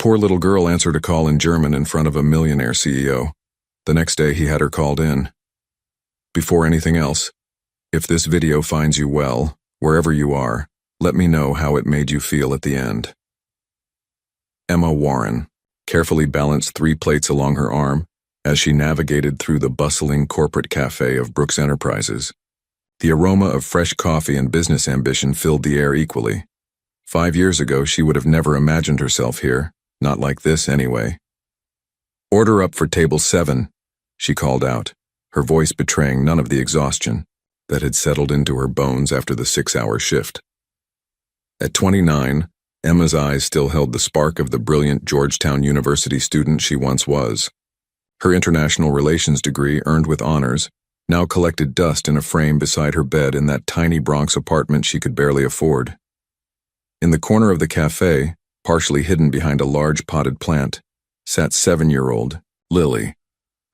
poor little girl answered a call in German in front of a Millionaire CEO. The next day he had her called in. Before anything else, if this video finds you well, wherever you are, let me know how it made you feel at the end. Emma Warren carefully balanced 3 plates along her arm as she navigated through the bustling corporate cafe of Brooks Enterprises. The aroma of fresh coffee and business ambition filled the air equally. 5 years ago, she would have never imagined herself here, not like this anyway. "Order up for table 7, she called out, her voice betraying none of the exhaustion that had settled into her bones after the 6-hour shift. At 29, Emma's eyes still held the spark of the brilliant Georgetown University student she once was. Her international relations degree, earned with honors, now collected dust in a frame beside her bed in that tiny Bronx apartment she could barely afford. In the corner of the cafe, partially hidden behind a large potted plant, sat 7-year-old Lily.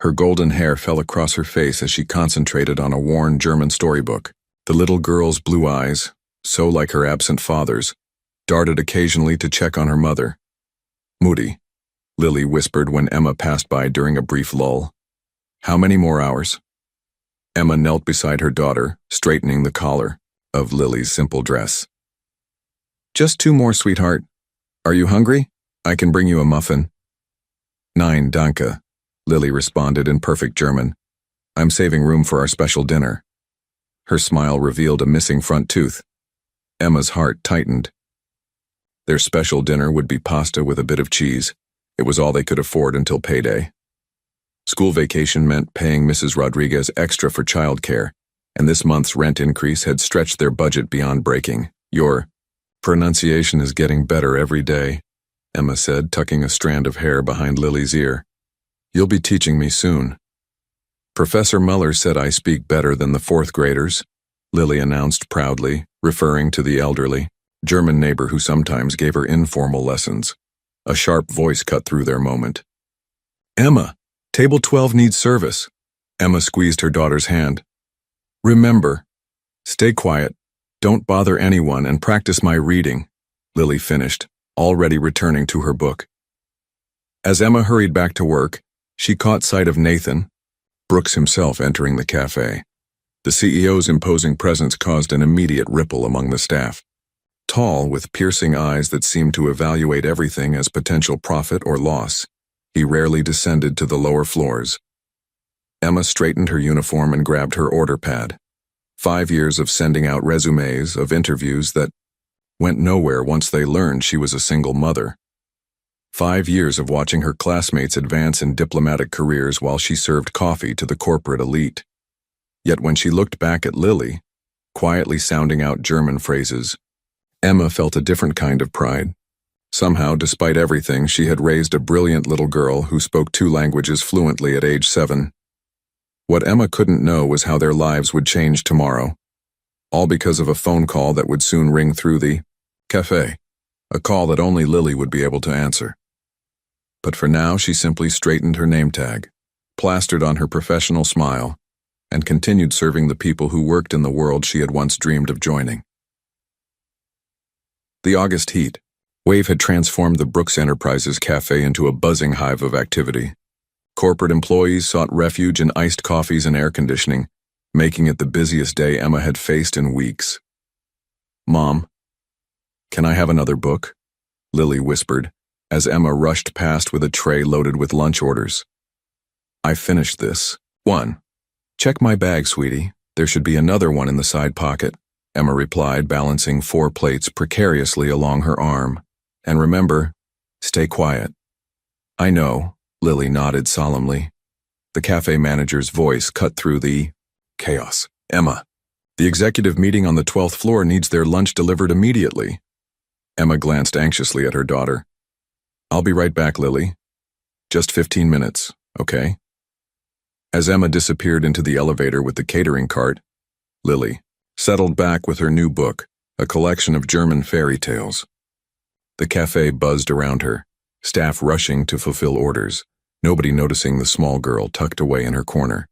Her golden hair fell across her face as she concentrated on a worn German storybook. The little girl's blue eyes, so like her absent father's, darted occasionally to check on her mother. "Moody," Lily whispered when Emma passed by during a brief lull. "How many more hours?" Emma knelt beside her daughter, straightening the collar of Lily's simple dress. "Just 2 more, sweetheart. Are you hungry? I can bring you a muffin." "Nein, danke," Lily responded in perfect German. "I'm saving room for our special dinner." Her smile revealed a missing front tooth. Emma's heart tightened. Their special dinner would be pasta with a bit of cheese. It was all they could afford until payday. School vacation meant paying Mrs. Rodriguez extra for childcare, and this month's rent increase had stretched their budget beyond breaking. "Your pronunciation is getting better every day," Emma said, tucking a strand of hair behind Lily's ear. "You'll be teaching me soon." "Professor Muller said I speak better than the 4th graders," Lily announced proudly, referring to the elderly German neighbor who sometimes gave her informal lessons. A sharp voice cut through their moment. "Emma, table 12 needs service." Emma squeezed her daughter's hand. "Remember, stay quiet, don't bother anyone, and practice my reading," Lily finished, already returning to her book. As Emma hurried back to work, she caught sight of Nathan, Brooks himself, entering the cafe. The CEO's imposing presence caused an immediate ripple among the staff. Tall, with piercing eyes that seemed to evaluate everything as potential profit or loss, he rarely descended to the lower floors. Emma straightened her uniform and grabbed her order pad. 5 years of sending out resumes, of interviews that went nowhere once they learned she was a single mother. 5 years of watching her classmates advance in diplomatic careers while she served coffee to the corporate elite. Yet when she looked back at Lily, quietly sounding out German phrases, Emma felt a different kind of pride. Somehow, despite everything, she had raised a brilliant little girl who spoke 2 languages fluently at age 7. What Emma couldn't know was how their lives would change tomorrow. All because of a phone call that would soon ring through the cafe, a call that only Lily would be able to answer. But for now, she simply straightened her name tag, plastered on her professional smile, and continued serving the people who worked in the world she had once dreamed of joining. The August heat wave had transformed the Brooks Enterprises cafe into a buzzing hive of activity. Corporate employees sought refuge in iced coffees and air conditioning, making it the busiest day Emma had faced in weeks. "Mom, can I have another book?" Lily whispered, as Emma rushed past with a tray loaded with lunch orders. "I finished this one." "Check my bag, sweetie. There should be another one in the side pocket," Emma replied, balancing 4 plates precariously along her arm. "And remember, stay quiet." "I know," Lily nodded solemnly. The cafe manager's voice cut through the chaos. "Emma, the executive meeting on the 12th floor needs their lunch delivered immediately." Emma glanced anxiously at her daughter. "I'll be right back, Lily. Just 15 minutes, okay?" As Emma disappeared into the elevator with the catering cart, Lily settled back with her new book, a collection of German fairy tales. The cafe buzzed around her, staff rushing to fulfill orders, nobody noticing the small girl tucked away in her corner.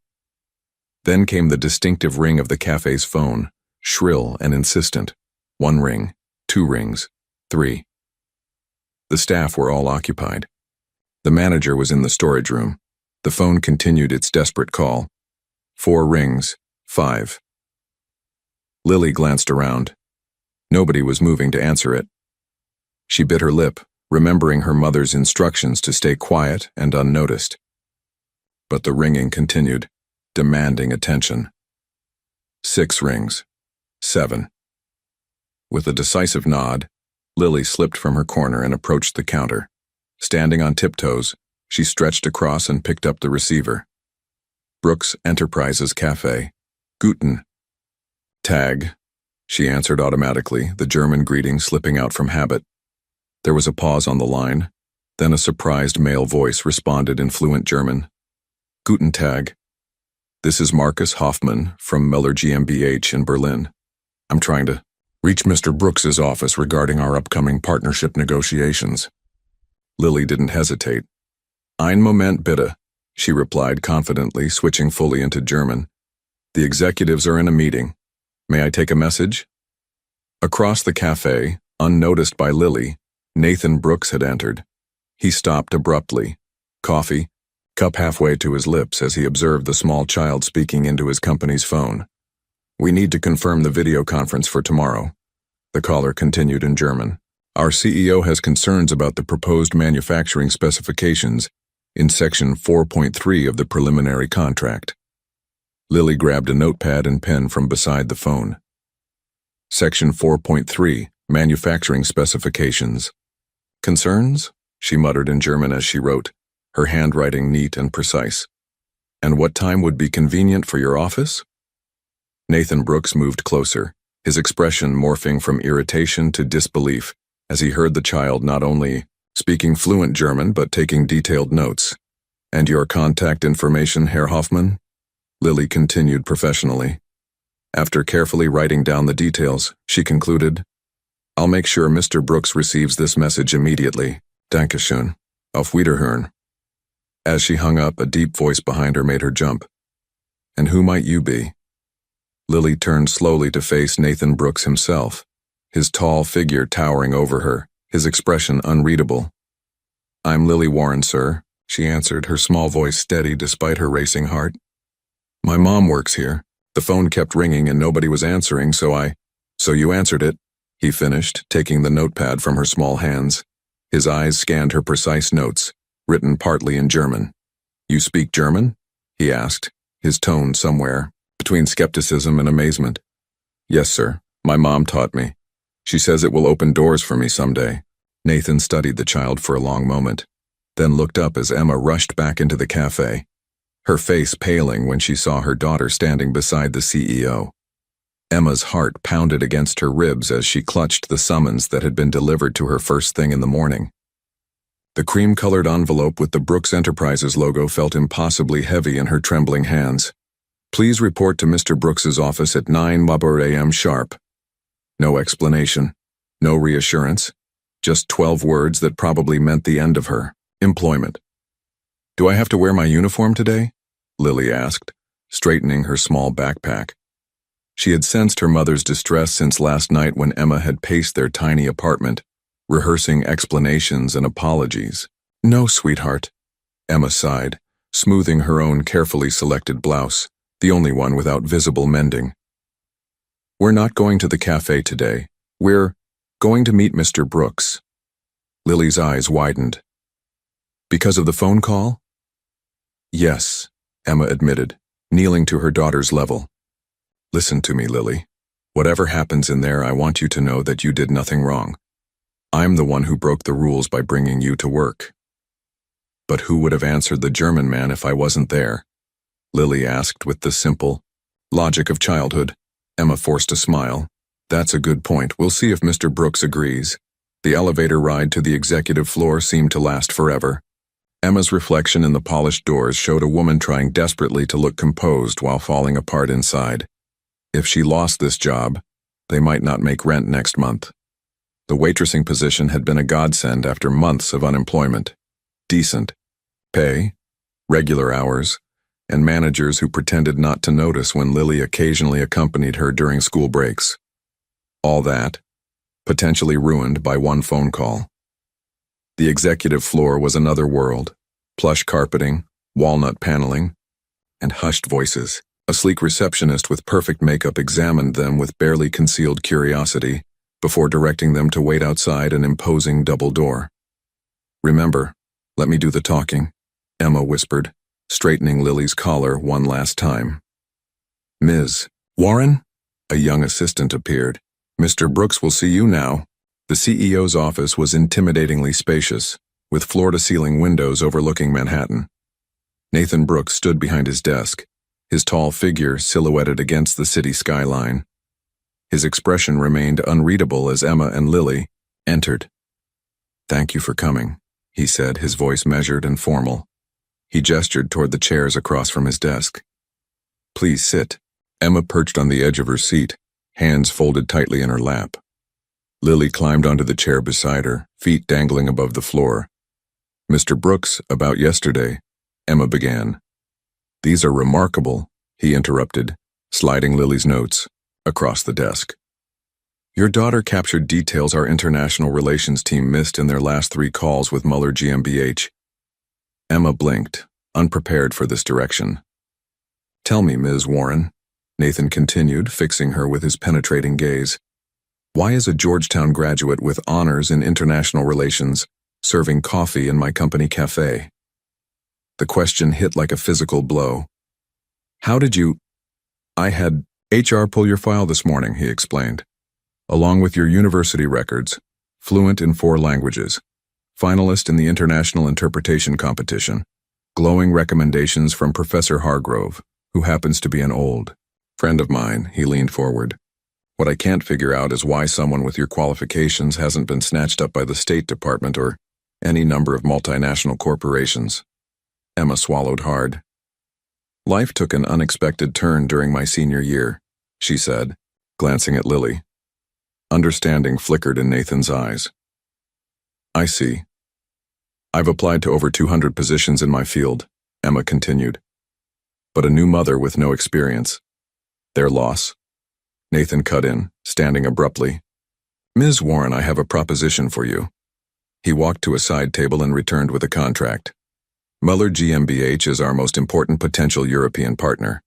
Then came the distinctive ring of the cafe's phone, shrill and insistent. 1 ring, 2 rings, 3. The staff were all occupied. The manager was in the storage room. The phone continued its desperate call. 4 rings, 5. Lily glanced around. Nobody was moving to answer it. She bit her lip, remembering her mother's instructions to stay quiet and unnoticed. But the ringing continued, demanding attention. 6 rings, 7. With a decisive nod, Lily slipped from her corner and approached the counter. Standing on tiptoes, she stretched across and picked up the receiver. Brooks Enterprises Cafe. Guten Tag, she answered automatically, the German greeting slipping out from habit. There was a pause on the line, then a surprised male voice responded in fluent German. Guten Tag. This is Marcus Hoffman from Miller GmbH in Berlin. I'm trying to reach Mr. Brooks's office regarding our upcoming partnership negotiations. Lily didn't hesitate. Ein Moment bitte, she replied confidently, switching fully into German. The executives are in a meeting. May I take a message? Across the cafe, unnoticed by Lily, Nathan Brooks had entered. He stopped abruptly, coffee, cup halfway to his lips as he observed the small child speaking into his company's phone. We need to confirm the video conference for tomorrow, the caller continued in German. Our CEO has concerns about the proposed manufacturing specifications in Section 4.3 of the preliminary contract. Lily grabbed a notepad and pen from beside the phone. Section 4.3, Manufacturing Specifications. Concerns? She muttered in German as she wrote, her handwriting neat and precise. And what time would be convenient for your office? Nathan Brooks moved closer, his expression morphing from irritation to disbelief as he heard the child not only speaking fluent German but taking detailed notes. And your contact information, Herr Hoffman? Lily continued professionally. After carefully writing down the details, she concluded, I'll make sure Mr. Brooks receives this message immediately. Dankeschön. Auf Wiederhören. As she hung up, a deep voice behind her made her jump. And who might you be? Lily turned slowly to face Nathan Brooks himself, his tall figure towering over her, his expression unreadable. I'm Lily Warren, sir, she answered, her small voice steady despite her racing heart. My mom works here. The phone kept ringing and nobody was answering, so you answered it, he finished, taking the notepad from her small hands. His eyes scanned her precise notes, written partly in German. You speak German? He asked, his tone somewhere between skepticism and amazement. Yes, sir. My mom taught me. She says it will open doors for me someday. Nathan studied the child for a long moment, then looked up as Emma rushed back into the cafe, her face paling when she saw her daughter standing beside the CEO. Emma's heart pounded against her ribs as she clutched the summons that had been delivered to her first thing in the morning. The cream-colored envelope with the Brooks Enterprises logo felt impossibly heavy in her trembling hands. Please report to Mr. Brooks's office at 9 a.m. sharp. No explanation, no reassurance, just 12 words that probably meant the end of her employment. Do I have to wear my uniform today? Lily asked, straightening her small backpack. She had sensed her mother's distress since last night when Emma had paced their tiny apartment, rehearsing explanations and apologies. No, sweetheart, Emma sighed, smoothing her own carefully selected blouse, the only one without visible mending. We're not going to the cafe today. We're going to meet Mr. Brooks. Lily's eyes widened. Because of the phone call? Yes, Emma admitted, kneeling to her daughter's level. Listen to me, Lily. Whatever happens in there, I want you to know that you did nothing wrong. I'm the one who broke the rules by bringing you to work. But who would have answered the German man if I wasn't there? Lily asked with the simple logic of childhood. Emma forced a smile. That's a good point. We'll see if Mr. Brooks agrees. The elevator ride to the executive floor seemed to last forever. Emma's reflection in the polished doors showed a woman trying desperately to look composed while falling apart inside. If she lost this job, they might not make rent next month. The waitressing position had been a godsend after months of unemployment. Decent pay, regular hours, and managers who pretended not to notice when Lily occasionally accompanied her during school breaks. All that, potentially ruined by one phone call. The executive floor was another world. Plush carpeting, walnut paneling, and hushed voices. A sleek receptionist with perfect makeup examined them with barely concealed curiosity before directing them to wait outside an imposing double door. "Remember, let me do the talking," Emma whispered, straightening Lily's collar one last time. "Ms. Warren?" A young assistant appeared. "Mr. Brooks will see you now." The CEO's office was intimidatingly spacious, with floor-to-ceiling windows overlooking Manhattan. Nathan Brooks stood behind his desk, his tall figure silhouetted against the city skyline. His expression remained unreadable as Emma and Lily entered. "Thank you for coming," he said, his voice measured and formal. He gestured toward the chairs across from his desk. "Please sit." Emma perched on the edge of her seat, hands folded tightly in her lap. Lily climbed onto the chair beside her, feet dangling above the floor. "Mr. Brooks, about yesterday," Emma began. "These are remarkable," he interrupted, sliding Lily's notes across the desk. "Your daughter captured details our international relations team missed in their last 3 calls with Muller GmbH. Emma blinked, unprepared for this direction. "Tell me, Ms. Warren," Nathan continued, fixing her with his penetrating gaze. "Why is a Georgetown graduate with honors in international relations serving coffee in my company cafe?" The question hit like a physical blow. "How did you—" "I had HR pull your file this morning," he explained. "Along with your university records, fluent in 4 languages, finalist in the International Interpretation Competition, glowing recommendations from Professor Hargrove, who happens to be an old friend of mine." He leaned forward. "What I can't figure out is why someone with your qualifications hasn't been snatched up by the State Department or any number of multinational corporations." Emma swallowed hard. "Life took an unexpected turn during my senior year," she said, glancing at Lily. Understanding flickered in Nathan's eyes. "I see. I've applied to over 200 positions in my field," Emma continued. "But a new mother with no experience. Their loss." Nathan cut in, standing abruptly. "Ms. Warren, I have a proposition for you." He walked to a side table and returned with a contract. "Muller GmbH is our most important potential European partner.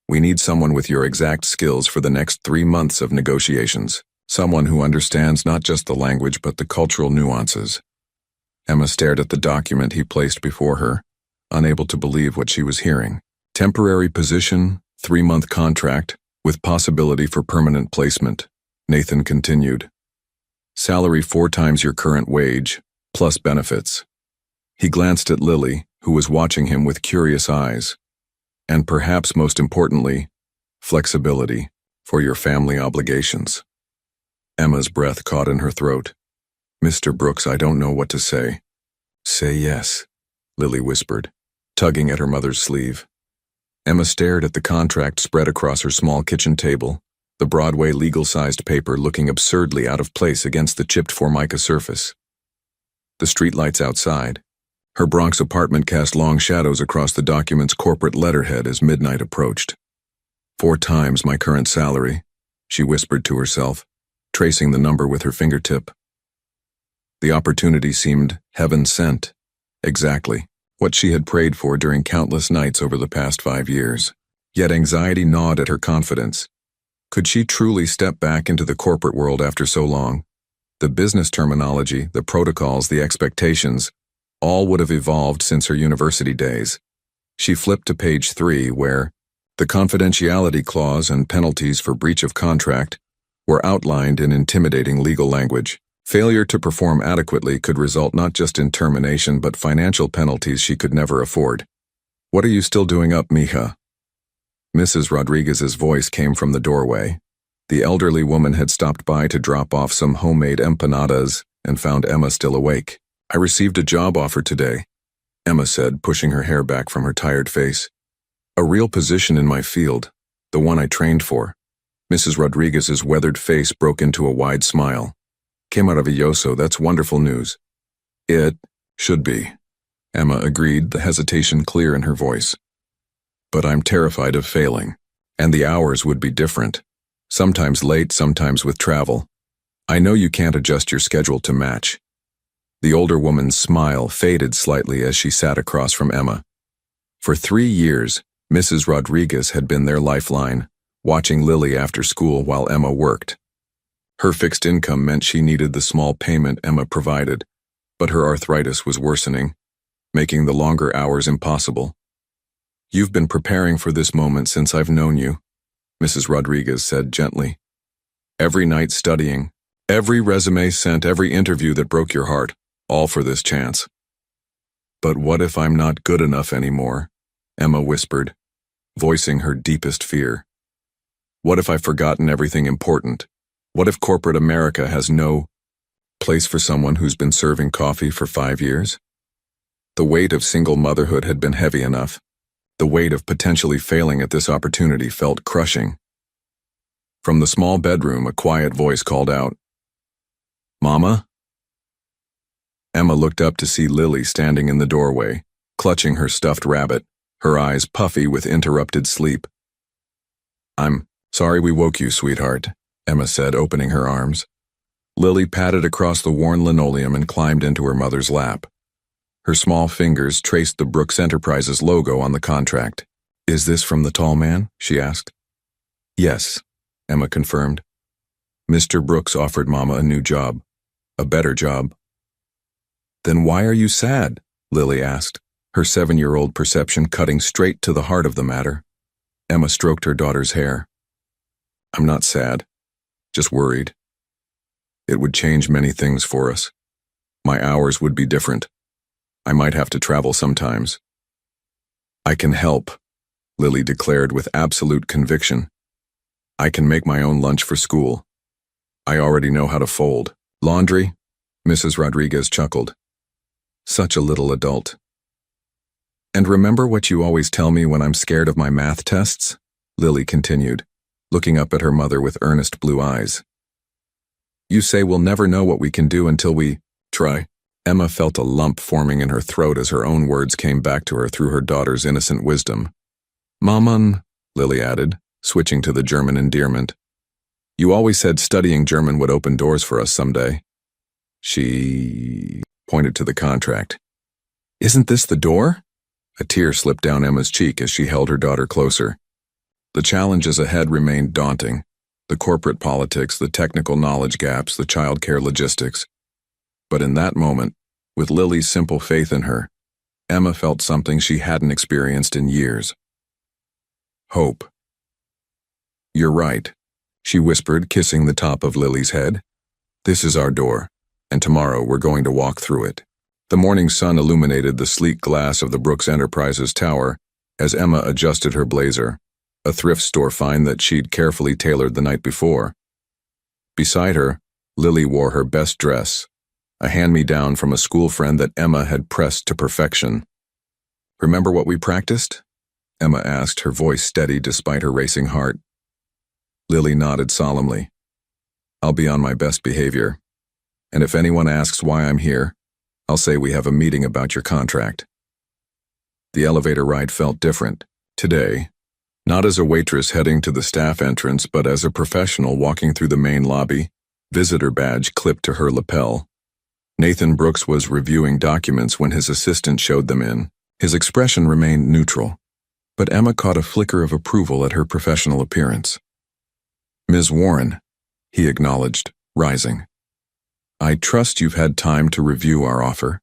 We need someone with your exact skills for the next 3 months of negotiations. Someone who understands not just the language but the cultural nuances." Emma stared at the document he placed before her, unable to believe what she was hearing. "Temporary position, 3-month contract, with possibility for permanent placement," Nathan continued. "Salary 4 times your current wage, plus benefits." He glanced at Lily, who was watching him with curious eyes. "And perhaps most importantly, flexibility for your family obligations." Emma's breath caught in her throat. "Mr. Brooks, I don't know what to say." "Say yes," Lily whispered, tugging at her mother's sleeve. Emma stared at the contract spread across her small kitchen table, the Broadway legal-sized paper looking absurdly out of place against the chipped formica surface. The streetlights outside, her Bronx apartment cast long shadows across the document's corporate letterhead as midnight approached. 4 times my current salary," she whispered to herself, tracing the number with her fingertip. The opportunity seemed heaven-sent, exactly what she had prayed for during countless nights over the past 5 years. Yet anxiety gnawed at her confidence. Could she truly step back into the corporate world after so long? The business terminology, the protocols, the expectations, all would have evolved since her university days. She flipped to page 3, where the confidentiality clause and penalties for breach of contract were outlined in intimidating legal language. Failure to perform adequately could result not just in termination but financial penalties she could never afford. "What are you still doing up, mija?" Mrs. Rodriguez's voice came from the doorway. The elderly woman had stopped by to drop off some homemade empanadas and found Emma still awake. "I received a job offer today," Emma said, pushing her hair back from her tired face. "A real position in my field, the one I trained for." Mrs. Rodriguez's weathered face broke into a wide smile. "Qué maravilloso, that's wonderful news." "It should be," Emma agreed, the hesitation clear in her voice. "But I'm terrified of failing. And the hours would be different. Sometimes late, sometimes with travel. I know you can't adjust your schedule to match." The older woman's smile faded slightly as she sat across from Emma. For 3 years, Mrs. Rodriguez had been their lifeline, watching Lily after school while Emma worked. Her fixed income meant she needed the small payment Emma provided, but her arthritis was worsening, making the longer hours impossible. "You've been preparing for this moment since I've known you," Mrs. Rodriguez said gently. "Every night studying, every resume sent, every interview that broke your heart, all for this chance." "But what if I'm not good enough anymore?" Emma whispered, voicing her deepest fear. "What if I've forgotten everything important? What if corporate America has no place for someone who's been serving coffee for 5 years?" The weight of single motherhood had been heavy enough. The weight of potentially failing at this opportunity felt crushing. From the small bedroom, a quiet voice called out, "Mama?" Emma looked up to see Lily standing in the doorway, clutching her stuffed rabbit, her eyes puffy with interrupted sleep. "I'm sorry we woke you, sweetheart," Emma said, opening her arms. Lily padded across the worn linoleum and climbed into her mother's lap. Her small fingers traced the Brooks Enterprises logo on the contract. "Is this from the tall man?" she asked. "Yes," Emma confirmed. "Mr. Brooks offered Mama a new job. A better job." "Then why are you sad?" Lily asked, her 7-year-old perception cutting straight to the heart of the matter. Emma stroked her daughter's hair. "I'm not sad, just worried. It would change many things for us. My hours would be different. I might have to travel sometimes." "I can help," Lily declared with absolute conviction. "I can make my own lunch for school. I already know how to fold laundry." Mrs. Rodriguez chuckled. "Such a little adult." "And remember what you always tell me when I'm scared of my math tests?" Lily continued, looking up at her mother with earnest blue eyes. "You say we'll never know what we can do until we try." Emma felt a lump forming in her throat as her own words came back to her through her daughter's innocent wisdom. "Maman," Lily added, switching to the German endearment. "You always said studying German would open doors for us someday." She pointed to the contract. "Isn't this the door?" A tear slipped down Emma's cheek as she held her daughter closer. The challenges ahead remained daunting. The corporate politics, the technical knowledge gaps, the childcare logistics. But in that moment, with Lily's simple faith in her, Emma felt something she hadn't experienced in years. Hope. "You're right," she whispered, kissing the top of Lily's head. "This is our door, and tomorrow we're going to walk through it." The morning sun illuminated the sleek glass of the Brooks Enterprises tower as Emma adjusted her blazer, a thrift store find that she'd carefully tailored the night before. Beside her, Lily wore her best dress, a hand-me-down from a school friend that Emma had pressed to perfection. "Remember what we practiced?" Emma asked, her voice steady despite her racing heart. Lily nodded solemnly. "I'll be on my best behavior. And if anyone asks why I'm here, I'll say we have a meeting about your contract." The elevator ride felt different, today, not as a waitress heading to the staff entrance, but as a professional walking through the main lobby, visitor badge clipped to her lapel. Nathan Brooks was reviewing documents when his assistant showed them in. His expression remained neutral, but Emma caught a flicker of approval at her professional appearance. "Ms. Warren," he acknowledged, rising. "I trust you've had time to review our offer."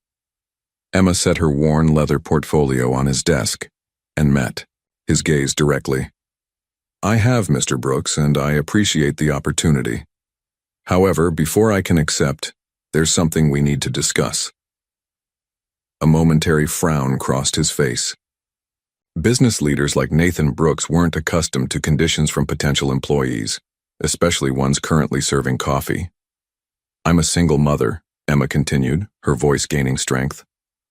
Emma set her worn leather portfolio on his desk and met his gaze directly. "I have, Mr. Brooks, and I appreciate the opportunity. However, before I can accept, there's something we need to discuss." A momentary frown crossed his face. Business leaders like Nathan Brooks weren't accustomed to conditions from potential employees, especially ones currently serving coffee. "I'm a single mother," Emma continued, her voice gaining strength.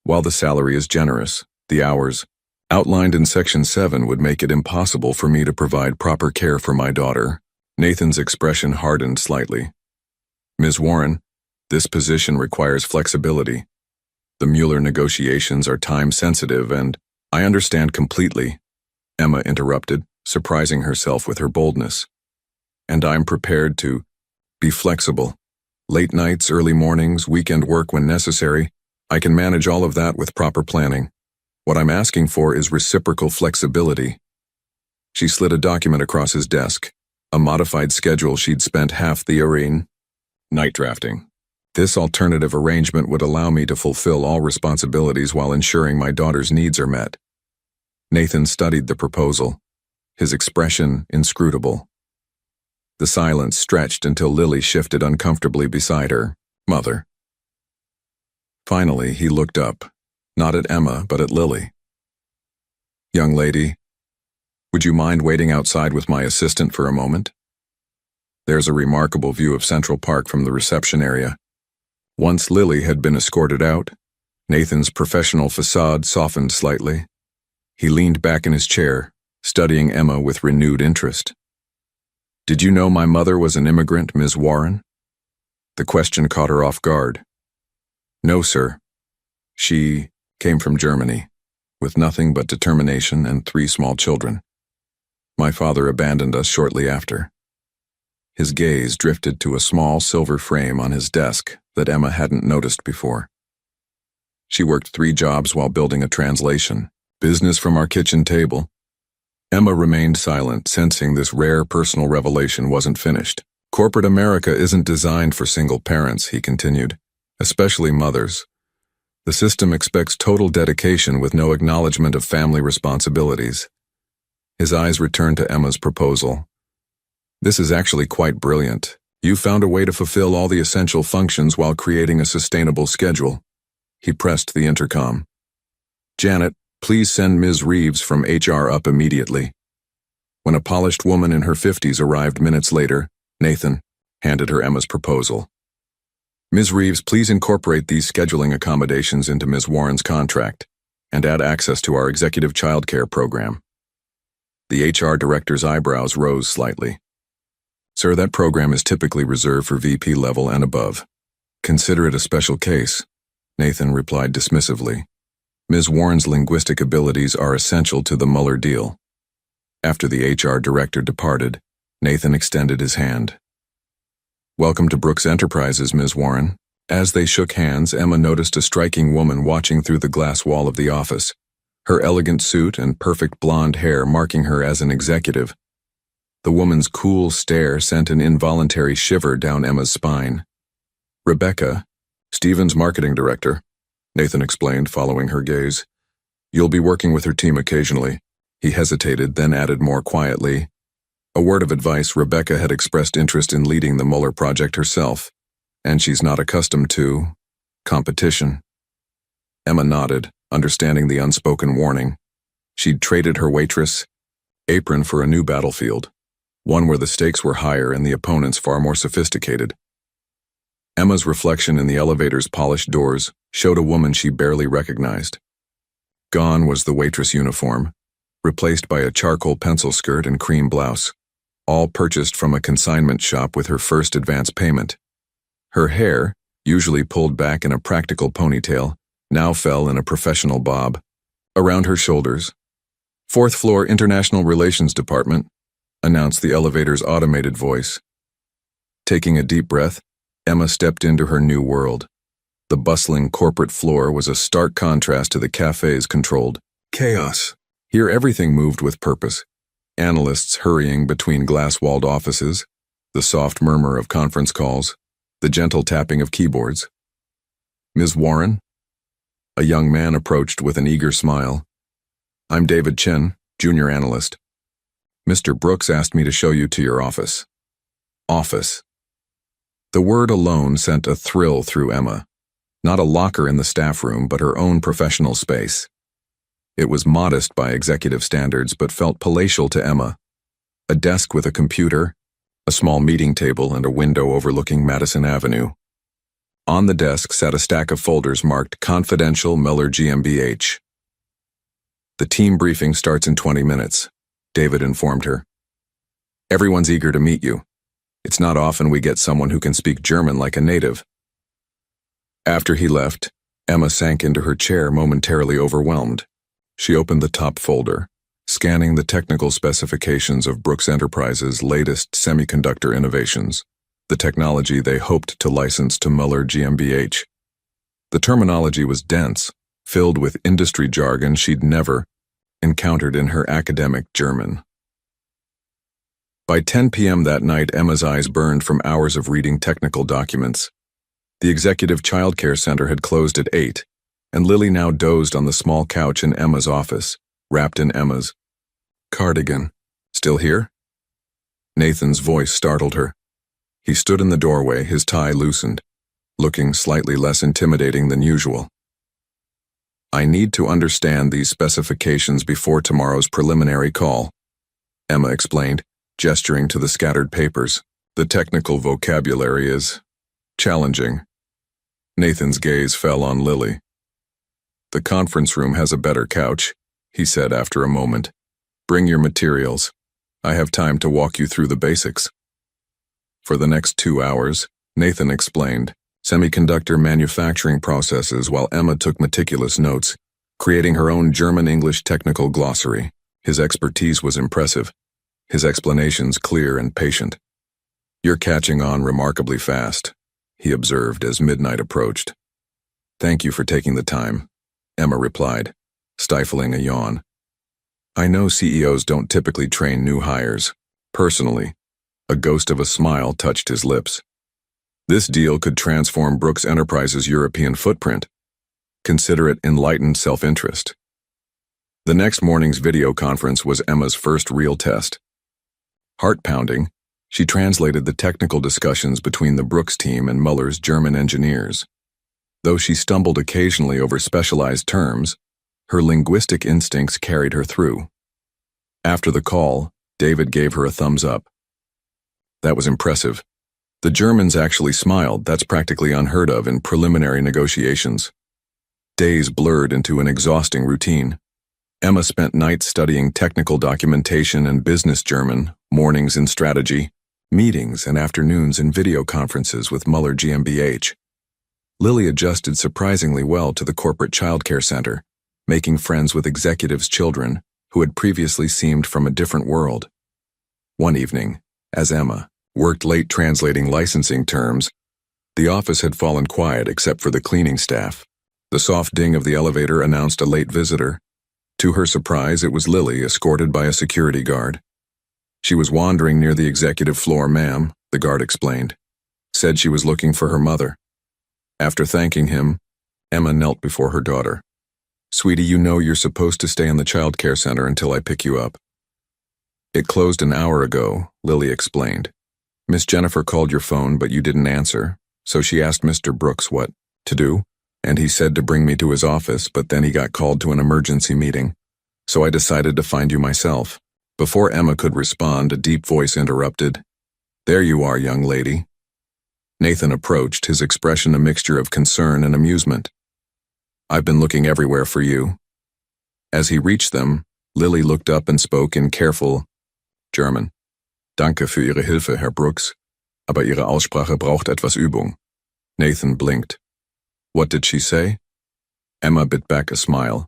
"While the salary is generous, the hours outlined in Section 7 would make it impossible for me to provide proper care for my daughter." Nathan's expression hardened slightly. "Ms. Warren, this position requires flexibility. The Mueller negotiations are time-sensitive and—" "I understand completely," Emma interrupted, surprising herself with her boldness. "And I'm prepared to be flexible." Late nights, early mornings, weekend work when necessary. I can manage all of that with proper planning. What I'm asking for is reciprocal flexibility. She slid a document across his desk, a modified schedule she'd spent half the arena night drafting. This alternative arrangement would allow me to fulfill all responsibilities while ensuring my daughter's needs are met. Nathan studied the proposal, his expression inscrutable. The silence stretched until Lily shifted uncomfortably beside her mother. Finally, he looked up, not at Emma, but at Lily. "Young lady, would you mind waiting outside with my assistant for a moment? There's a remarkable view of Central Park from the reception area." Once Lily had been escorted out, Nathan's professional facade softened slightly. He leaned back in his chair, studying Emma with renewed interest. "Did you know my mother was an immigrant, Ms. Warren?" The question caught her off guard. "No, sir. She came from Germany, with nothing but determination and 3 small children. My father abandoned us shortly after." His gaze drifted to a small silver frame on his desk that Emma hadn't noticed before. She worked 3 jobs while building a translation, business from our kitchen table. Emma remained silent, sensing this rare personal revelation wasn't finished. "Corporate America isn't designed for single parents," he continued, "especially mothers. The system expects total dedication with no acknowledgement of family responsibilities." His eyes returned to Emma's proposal. "This is actually quite brilliant. You found a way to fulfill all the essential functions while creating a sustainable schedule." He pressed the intercom. "Janet, please send Ms. Reeves from HR up immediately." When a polished woman in her 50s arrived minutes later, Nathan handed her Emma's proposal. "Ms. Reeves, please incorporate these scheduling accommodations into Ms. Warren's contract and add access to our executive childcare program." The HR director's eyebrows rose slightly. "Sir, that program is typically reserved for VP level and above. Consider it a special case," Nathan replied dismissively. "Ms. Warren's linguistic abilities are essential to the Mueller deal." After the HR director departed, Nathan extended his hand. "Welcome to Brooks Enterprises, Ms. Warren." As they shook hands, Emma noticed a striking woman watching through the glass wall of the office, her elegant suit and perfect blonde hair marking her as an executive. The woman's cool stare sent an involuntary shiver down Emma's spine. "Rebecca, Stephen's marketing director," Nathan explained, following her gaze. "You'll be working with her team occasionally." He hesitated, then added more quietly, "A word of advice, Rebecca had expressed interest in leading the Mueller project herself, and she's not accustomed to competition." Emma nodded, understanding the unspoken warning. She'd traded her waitress apron for a new battlefield, one where the stakes were higher and the opponents far more sophisticated. Emma's reflection in the elevator's polished doors showed a woman she barely recognized. Gone was the waitress uniform, replaced by a charcoal pencil skirt and cream blouse, all purchased from a consignment shop with her first advance payment. Her hair, usually pulled back in a practical ponytail, now fell in a professional bob. Around her shoulders, "4th floor International Relations Department," announced the elevator's automated voice. Taking a deep breath, Emma stepped into her new world. The bustling corporate floor was a stark contrast to the cafe's controlled chaos. Here everything moved with purpose. Analysts hurrying between glass-walled offices, the soft murmur of conference calls, the gentle tapping of keyboards. "Ms. Warren?" A young man approached with an eager smile. "I'm David Chen, junior analyst. Mr. Brooks asked me to show you to your office." Office. The word alone sent a thrill through Emma. Not a locker in the staff room, but her own professional space. It was modest by executive standards, but felt palatial to Emma. A desk with a computer, a small meeting table, and a window overlooking Madison Avenue. On the desk sat a stack of folders marked Confidential Mueller GmbH. "The team briefing starts in 20 minutes, David informed her. "Everyone's eager to meet you. It's not often we get someone who can speak German like a native." After he left, Emma sank into her chair, momentarily overwhelmed. She opened the top folder, scanning the technical specifications of Brooks Enterprises' latest semiconductor innovations. the technology they hoped to license to Muller GmbH. The terminology was dense, filled with industry jargon she'd never encountered in her academic German. By 10 p.m. that night, Emma's eyes burned from hours of reading technical documents. The executive childcare center had closed at 8, and Lily now dozed on the small couch in Emma's office, wrapped in Emma's cardigan. Still here? Nathan's voice startled her. He stood in the doorway, his tie loosened, looking slightly less intimidating than usual. I need to understand these specifications before tomorrow's preliminary call, Emma explained, gesturing to the scattered papers. The technical vocabulary is challenging. Nathan's gaze fell on Lily. The conference room has a better couch, he said after a moment. Bring your materials. I have time to walk you through the basics. For the next 2 hours, Nathan explained semiconductor manufacturing processes while Emma took meticulous notes, creating her own German-English technical glossary. His expertise was impressive, his explanations clear and patient. You're catching on remarkably fast, he observed as midnight approached. Thank you for taking the time, Emma replied, stifling a yawn. I know CEOs don't typically train new hires. Personally, a ghost of a smile touched his lips. This deal could transform Brooks Enterprises' European footprint. Consider it enlightened self-interest. The next morning's video conference was Emma's first real test. Heart-pounding, she translated the technical discussions between the Brooks team and Muller's German engineers. Though she stumbled occasionally over specialized terms, her linguistic instincts carried her through. After the call, David gave her a thumbs up. That was impressive. The Germans actually smiled. That's practically unheard of in preliminary negotiations. Days blurred into an exhausting routine. Emma spent nights studying technical documentation and business German, mornings in strategy, meetings and afternoons in video conferences with Muller GmbH. Lily adjusted surprisingly well to the corporate childcare center, making friends with executives' children who had previously seemed from a different world. One evening, as Emma worked late translating licensing terms, the office had fallen quiet except for the cleaning staff. The soft ding of the elevator announced a late visitor. To her surprise, it was Lily, escorted by a security guard. She was wandering near the executive floor, ma'am, the guard explained. Said she was looking for her mother. After thanking him, Emma knelt before her daughter. Sweetie, you know you're supposed to stay in the child care center until I pick you up. It closed an hour ago, Lily explained. Miss Jennifer called your phone, but you didn't answer, so she asked Mr. Brooks what to do, and he said to bring me to his office, but then he got called to an emergency meeting, so I decided to find you myself. Before Emma could respond, a deep voice interrupted. There you are, young lady. Nathan approached, his expression a mixture of concern and amusement. I've been looking everywhere for you. As he reached them, Lily looked up and spoke in careful German. Danke für Ihre Hilfe, Herr Brooks, aber Ihre Aussprache braucht etwas Übung. Nathan blinked. What did she say? Emma bit back a smile.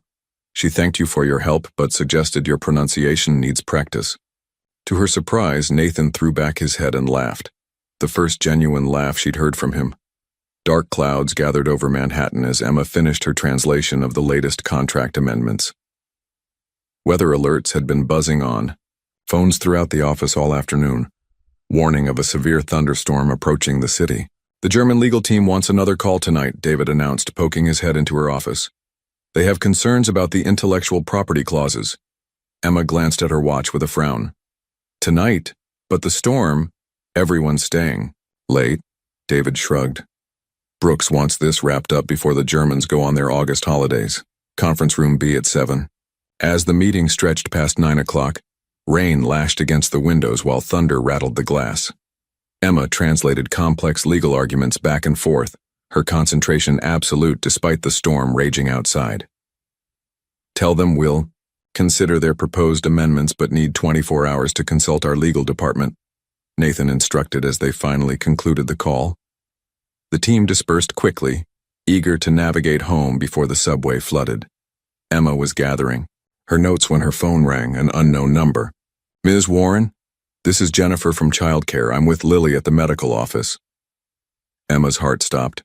She thanked you for your help, but suggested your pronunciation needs practice. To her surprise, Nathan threw back his head and laughed, the first genuine laugh she'd heard from him. Dark clouds gathered over Manhattan as Emma finished her translation of the latest contract amendments. Weather alerts had been buzzing on, phones throughout the office all afternoon, warning of a severe thunderstorm approaching the city. The German legal team wants another call tonight, David announced, poking his head into her office. They have concerns about the intellectual property clauses. Emma glanced at her watch with a frown. Tonight? But the storm? Everyone's staying. Late? David shrugged. Brooks wants this wrapped up before the Germans go on their August holidays. Conference room B at 7. As the meeting stretched past 9 o'clock, rain lashed against the windows while thunder rattled the glass. Emma translated complex legal arguments back and forth, her concentration absolute despite the storm raging outside. Tell them we'll consider their proposed amendments but need 24 hours to consult our legal department, Nathan instructed as they finally concluded the call. The team dispersed quickly, eager to navigate home before the subway flooded. Emma was gathering her notes when her phone rang, an unknown number. Ms. Warren? This is Jennifer from childcare. I'm with Lily at the medical office. Emma's heart stopped.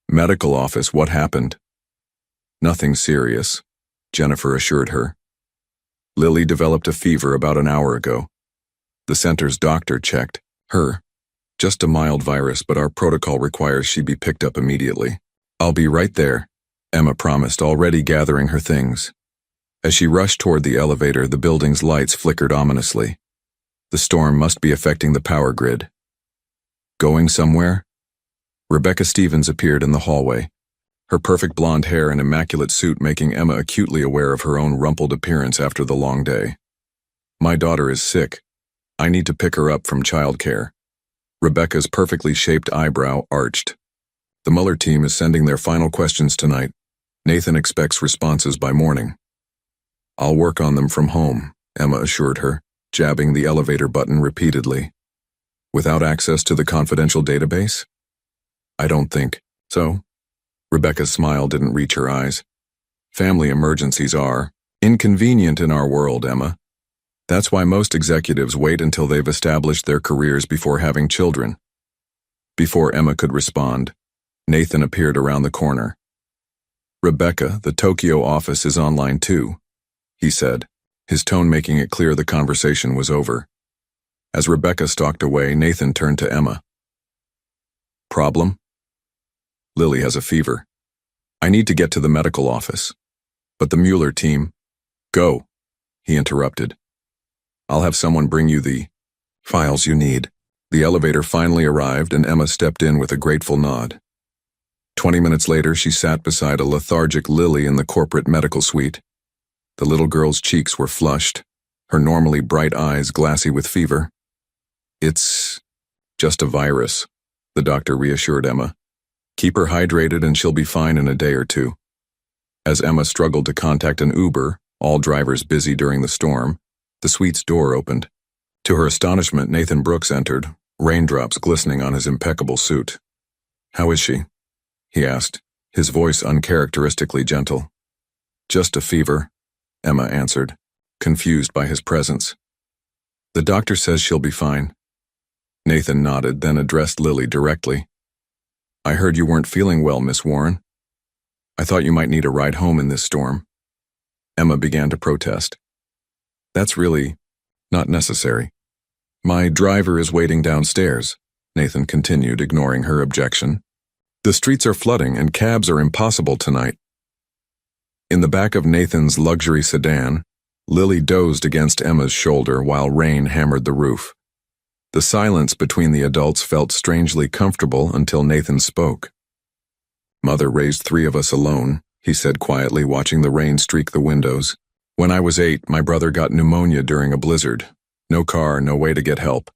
Medical office, what happened? Nothing serious, Jennifer assured her. Lily developed a fever about an hour ago. The center's doctor checked her. Just a mild virus, but our protocol requires she be picked up immediately. I'll be right there, Emma promised, already gathering her things. As she rushed toward the elevator, the building's lights flickered ominously. The storm must be affecting the power grid. Going somewhere? Rebecca Stevens appeared in the hallway, her perfect blonde hair and immaculate suit making Emma acutely aware of her own rumpled appearance after the long day. My daughter is sick. I need to pick her up from childcare. Rebecca's perfectly shaped eyebrow arched. The Mueller team is sending their final questions tonight. Nathan expects responses by morning. I'll work on them from home, Emma assured her, jabbing the elevator button repeatedly. Without access to the confidential database? I don't think so. Rebecca's smile didn't reach her eyes. Family emergencies are inconvenient in our world, Emma. That's why most executives wait until they've established their careers before having children. Before Emma could respond, Nathan appeared around the corner. Rebecca, the Tokyo office is online too, he said, his tone making it clear the conversation was over. As Rebecca stalked away, Nathan turned to Emma. Problem? Lily has a fever. I need to get to the medical office. But the Mueller team... Go, he interrupted. I'll have someone bring you the files you need. The elevator finally arrived and Emma stepped in with a grateful nod. 20 minutes later, she sat beside a lethargic Lily in the corporate medical suite. The little girl's cheeks were flushed, her normally bright eyes glassy with fever. It's just a virus, the doctor reassured Emma. Keep her hydrated and she'll be fine in a day or two. As Emma struggled to contact an Uber, all drivers busy during the storm, the suite's door opened. To her astonishment, Nathan Brooks entered, raindrops glistening on his impeccable suit. How is she? He asked, his voice uncharacteristically gentle. Just a fever, Emma answered, confused by his presence. The doctor says she'll be fine. Nathan nodded, then addressed Lily directly. I heard you weren't feeling well, Miss Warren. I thought you might need a ride home in this storm. Emma began to protest. That's really not necessary. My driver is waiting downstairs, Nathan continued, ignoring her objection. The streets are flooding and cabs are impossible tonight. In the back of Nathan's luxury sedan, Lily dozed against Emma's shoulder while rain hammered the roof. The silence between the adults felt strangely comfortable until Nathan spoke. Mother raised 3 of us alone, he said quietly, watching the rain streak the windows. When I was 8, my brother got pneumonia during a blizzard. No car, no way to get help.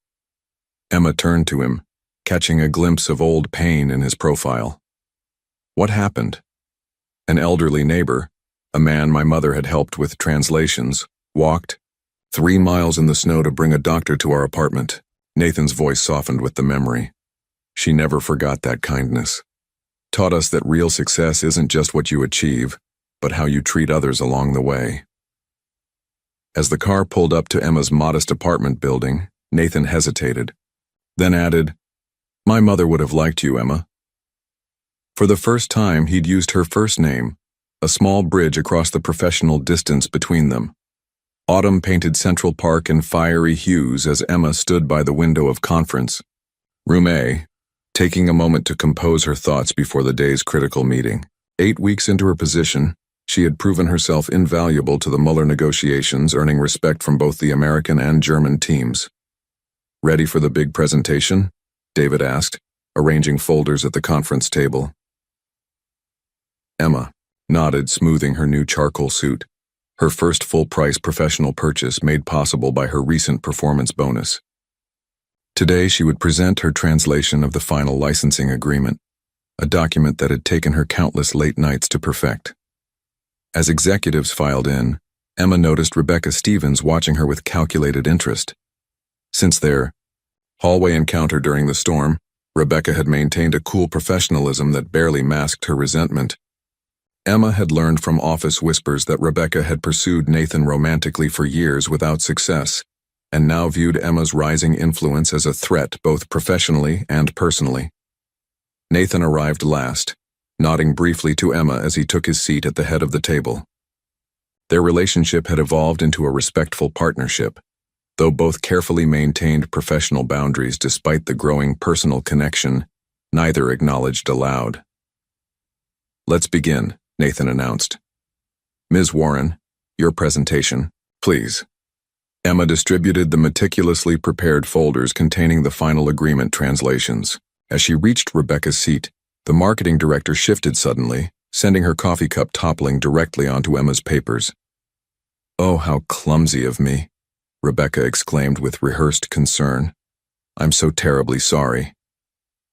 Emma turned to him, catching a glimpse of old pain in his profile. What happened? An elderly neighbor, a man my mother had helped with translations, walked 3 miles in the snow to bring a doctor to our apartment. Nathan's voice softened with the memory. She never forgot that kindness. Taught us that real success isn't just what you achieve, but how you treat others along the way. As the car pulled up to Emma's modest apartment building, Nathan hesitated, then added, My mother would have liked you, Emma. For the first time, he'd used her first name, a small bridge across the professional distance between them. Autumn painted Central Park in fiery hues as Emma stood by the window of conference room A, taking a moment to compose her thoughts before the day's critical meeting. 8 weeks into her position, she had proven herself invaluable to the Mueller negotiations, earning respect from both the American and German teams. Ready for the big presentation? David asked, arranging folders at the conference table. Emma nodded, smoothing her new charcoal suit, her first full-price professional purchase made possible by her recent performance bonus. Today she would present her translation of the final licensing agreement, a document that had taken her countless late nights to perfect. As executives filed in, Emma noticed Rebecca Stevens watching her with calculated interest. Since their hallway encounter during the storm, Rebecca had maintained a cool professionalism that barely masked her resentment. Emma had learned from office whispers that Rebecca had pursued Nathan romantically for years without success, and now viewed Emma's rising influence as a threat both professionally and personally. Nathan arrived last, nodding briefly to Emma as he took his seat at the head of the table. Their relationship had evolved into a respectful partnership, though both carefully maintained professional boundaries despite the growing personal connection neither acknowledged aloud. "Let's begin," Nathan announced. "Ms. Warren, your presentation, please." Emma distributed the meticulously prepared folders containing the final agreement translations. As she reached Rebecca's seat, the marketing director shifted suddenly, sending her coffee cup toppling directly onto Emma's papers. "Oh, how clumsy of me," Rebecca exclaimed with rehearsed concern. "I'm so terribly sorry."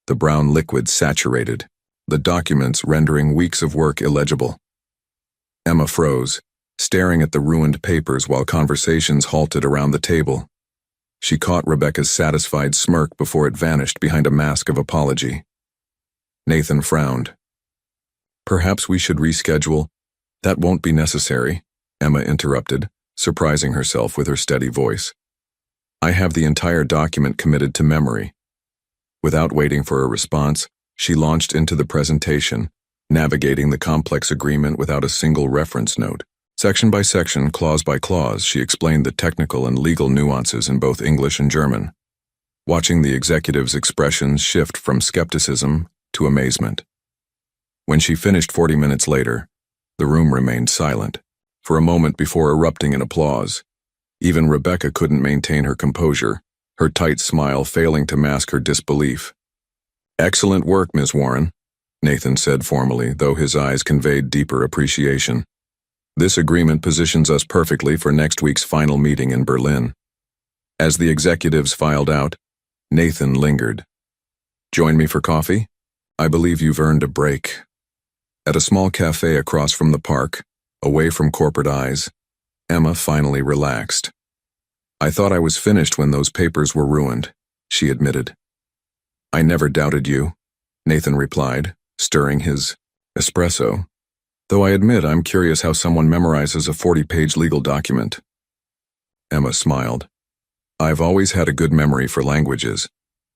The brown liquid saturated, the documents rendering weeks of work illegible. Emma froze, staring at the ruined papers while conversations halted around the table. She caught Rebecca's satisfied smirk before it vanished behind a mask of apology. Nathan frowned. "Perhaps we should reschedule." "That won't be necessary," Emma interrupted, surprising herself with her steady voice. "I have the entire document committed to memory." Without waiting for a response, she launched into the presentation, navigating the complex agreement without a single reference note. Section by section, clause by clause, she explained the technical and legal nuances in both English and German, watching the executive's expressions shift from skepticism to amazement. When she finished 40 minutes later, the room remained silent, for a moment before erupting in applause. Even Rebecca couldn't maintain her composure, her tight smile failing to mask her disbelief. "Excellent work, Ms. Warren," Nathan said formally, though his eyes conveyed deeper appreciation. "This agreement positions us perfectly for next week's final meeting in Berlin." As the executives filed out, Nathan lingered. "Join me for coffee? I believe you've earned a break." At a small cafe across from the park, away from corporate eyes, Emma finally relaxed. "I thought I was finished when those papers were ruined," she admitted. "I never doubted you," Nathan replied, stirring his espresso. "Though I admit I'm curious how someone memorizes a 40-page legal document." Emma smiled. "I've always had a good memory for languages.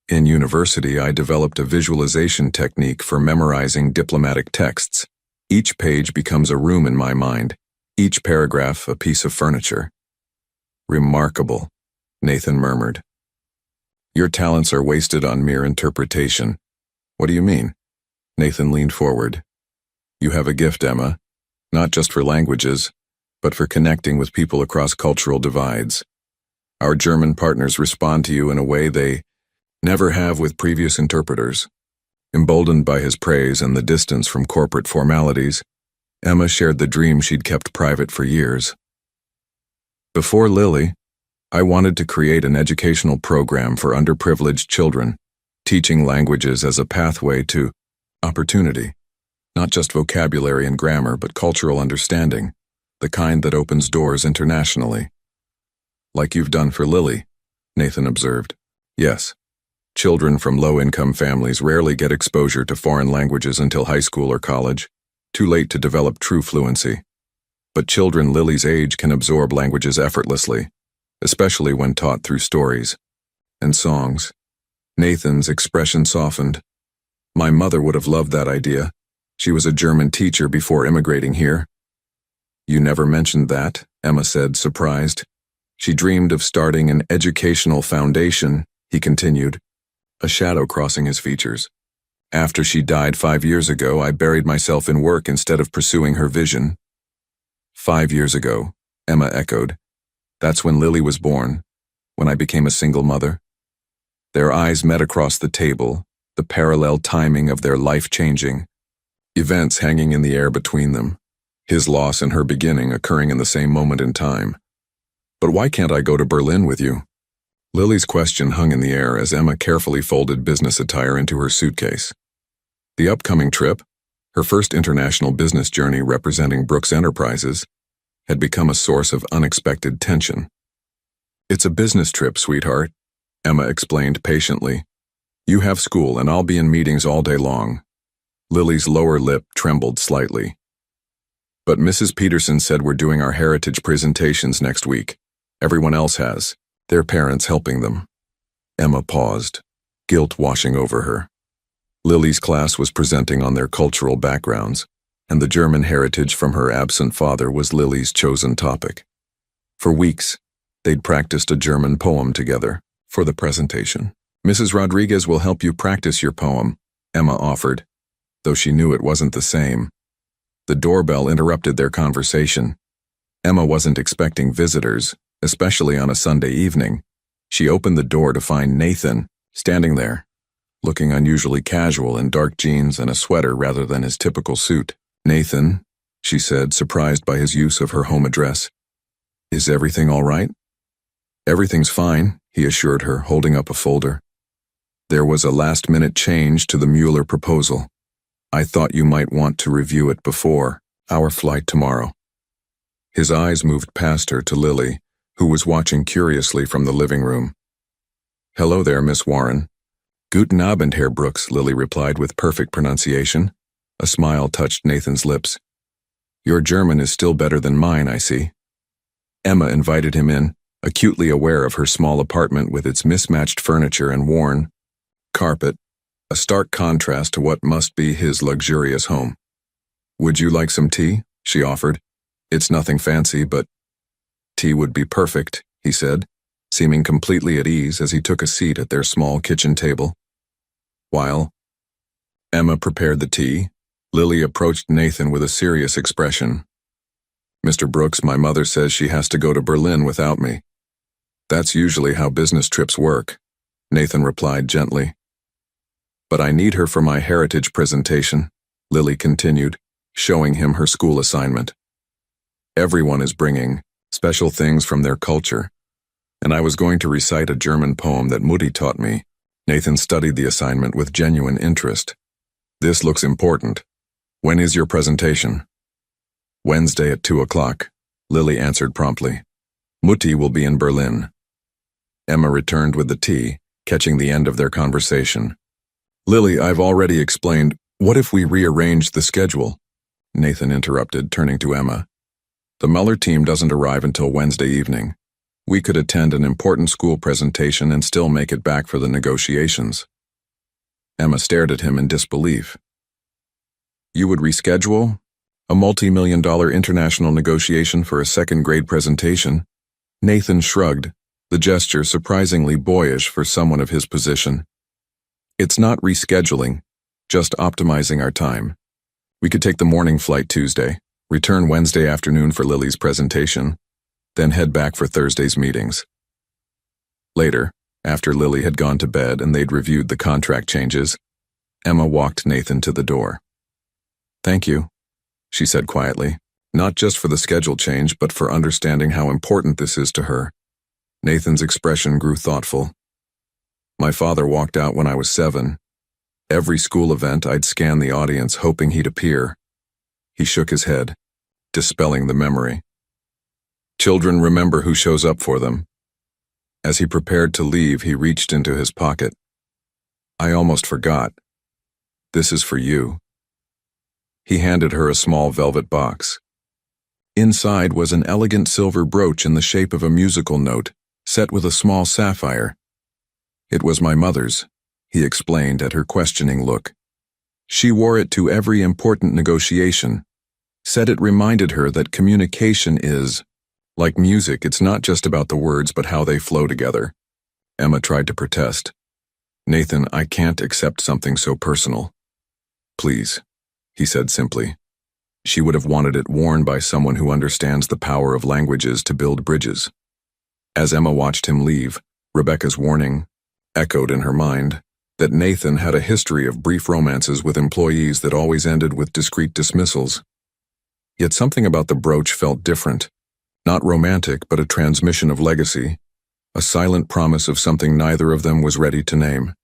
In university, I developed a visualization technique for memorizing diplomatic texts. Each page becomes a room in my mind, each paragraph a piece of furniture." "Remarkable," Nathan murmured. "Your talents are wasted on mere interpretation." "What do you mean?" Nathan leaned forward. "You have a gift, Emma, not just for languages, but for connecting with people across cultural divides. Our German partners respond to you in a way they never have with previous interpreters." Emboldened by his praise and the distance from corporate formalities, Emma shared the dream she'd kept private for years. "Before Lily, I wanted to create an educational program for underprivileged children, teaching languages as a pathway to opportunity, not just vocabulary and grammar, but cultural understanding, the kind that opens doors internationally." "Like you've done for Lily," Nathan observed. "Yes. Children from low-income families rarely get exposure to foreign languages until high school or college, too late to develop true fluency. But children Lily's age can absorb languages effortlessly, especially when taught through stories and songs." Nathan's expression softened. "My mother would have loved that idea. She was a German teacher before immigrating here." "You never mentioned that," Emma said, surprised. "She dreamed of starting an educational foundation," he continued, a shadow crossing his features. "After she died 5 years ago, I buried myself in work instead of pursuing her vision." 5 years ago," Emma echoed. "That's when Lily was born, when I became a single mother." Their eyes met across the table, the parallel timing of their life-changing events hanging in the air between them, his loss and her beginning occurring in the same moment in time. "But why can't I go to Berlin with you?" Lily's question hung in the air as Emma carefully folded business attire into her suitcase. The upcoming trip, her first international business journey representing Brooks Enterprises, had become a source of unexpected tension. "It's a business trip, sweetheart," Emma explained patiently. "You have school and I'll be in meetings all day long." Lily's lower lip trembled slightly. "But Mrs. Peterson said we're doing our heritage presentations next week. Everyone else has." their parents helping them. Emma paused, guilt washing over her. Lily's class was presenting on their cultural backgrounds, and the German heritage from her absent father was Lily's chosen topic. For weeks, they'd practiced a German poem together for the presentation. "Mrs. Rodriguez will help you practice your poem," Emma offered, though she knew it wasn't the same. The doorbell interrupted their conversation. Emma wasn't expecting visitors, especially on a Sunday evening. She opened the door to find Nathan standing there, looking unusually casual in dark jeans and a sweater rather than his typical suit. "Nathan," she said, surprised by his use of her home address. "Is everything all right?" "Everything's fine," he assured her, holding up a folder. "There was a last-minute change to the Mueller proposal. I thought you might want to review it before our flight tomorrow." His eyes moved past her to Lily, who was watching curiously from the living room. "Hello there, Miss Warren." "Guten Abend, Herr Brooks," Lily replied with perfect pronunciation. A smile touched Nathan's lips. "Your German is still better than mine, I see." Emma invited him in, acutely aware of her small apartment with its mismatched furniture and worn carpet, a stark contrast to what must be his luxurious home. "Would you like some tea?" she offered. "It's nothing fancy, but—" "Tea would be perfect," he said, seeming completely at ease as he took a seat at their small kitchen table. While Emma prepared the tea, Lily approached Nathan with a serious expression. "Mr. Brooks, my mother says she has to go to Berlin without me." "That's usually how business trips work," Nathan replied gently. "But I need her for my heritage presentation," Lily continued, showing him her school assignment. "Everyone is bringing special things from their culture, and I was going to recite a German poem that Mutti taught me." Nathan studied the assignment with genuine interest. "This looks important. When is your presentation?" "Wednesday at 2:00, Lily answered promptly. "Mutti will be in Berlin." Emma returned with the tea, catching the end of their conversation. "Lily, I've already explained. What if we rearrange the schedule?" Nathan interrupted, turning to Emma. "The Mueller team doesn't arrive until Wednesday evening. We could attend an important school presentation and still make it back for the negotiations." Emma stared at him in disbelief. "You would reschedule? A multi-million-dollar international negotiation for a second-grade presentation?" Nathan shrugged, the gesture surprisingly boyish for someone of his position. "It's not rescheduling, just optimizing our time. We could take the morning flight Tuesday, return Wednesday afternoon for Lily's presentation, then head back for Thursday's meetings." Later, after Lily had gone to bed and they'd reviewed the contract changes, Emma walked Nathan to the door. "Thank you," she said quietly, "not just for the schedule change, but for understanding how important this is to her." Nathan's expression grew thoughtful. "My father walked out when I was 7. Every school event, I'd scan the audience hoping he'd appear." He shook his head, dispelling the memory. "Children remember who shows up for them." As he prepared to leave, he reached into his pocket. "I almost forgot. This is for you." He handed her a small velvet box. Inside was an elegant silver brooch in the shape of a musical note, set with a small sapphire. "It was my mother's," he explained at her questioning look. "She wore it to every important negotiation. Said it reminded her that communication is, like music, it's not just about the words but how they flow together." Emma tried to protest. "Nathan, I can't accept something so personal." "Please," he said simply. She would have wanted it worn by someone who understands the power of languages to build bridges. As Emma watched him leave, Rebecca's warning echoed in her mind that Nathan had a history of brief romances with employees that always ended with discreet dismissals. Yet something about the brooch felt different. Not romantic, but a transmission of legacy, a silent promise of something neither of them was ready to name.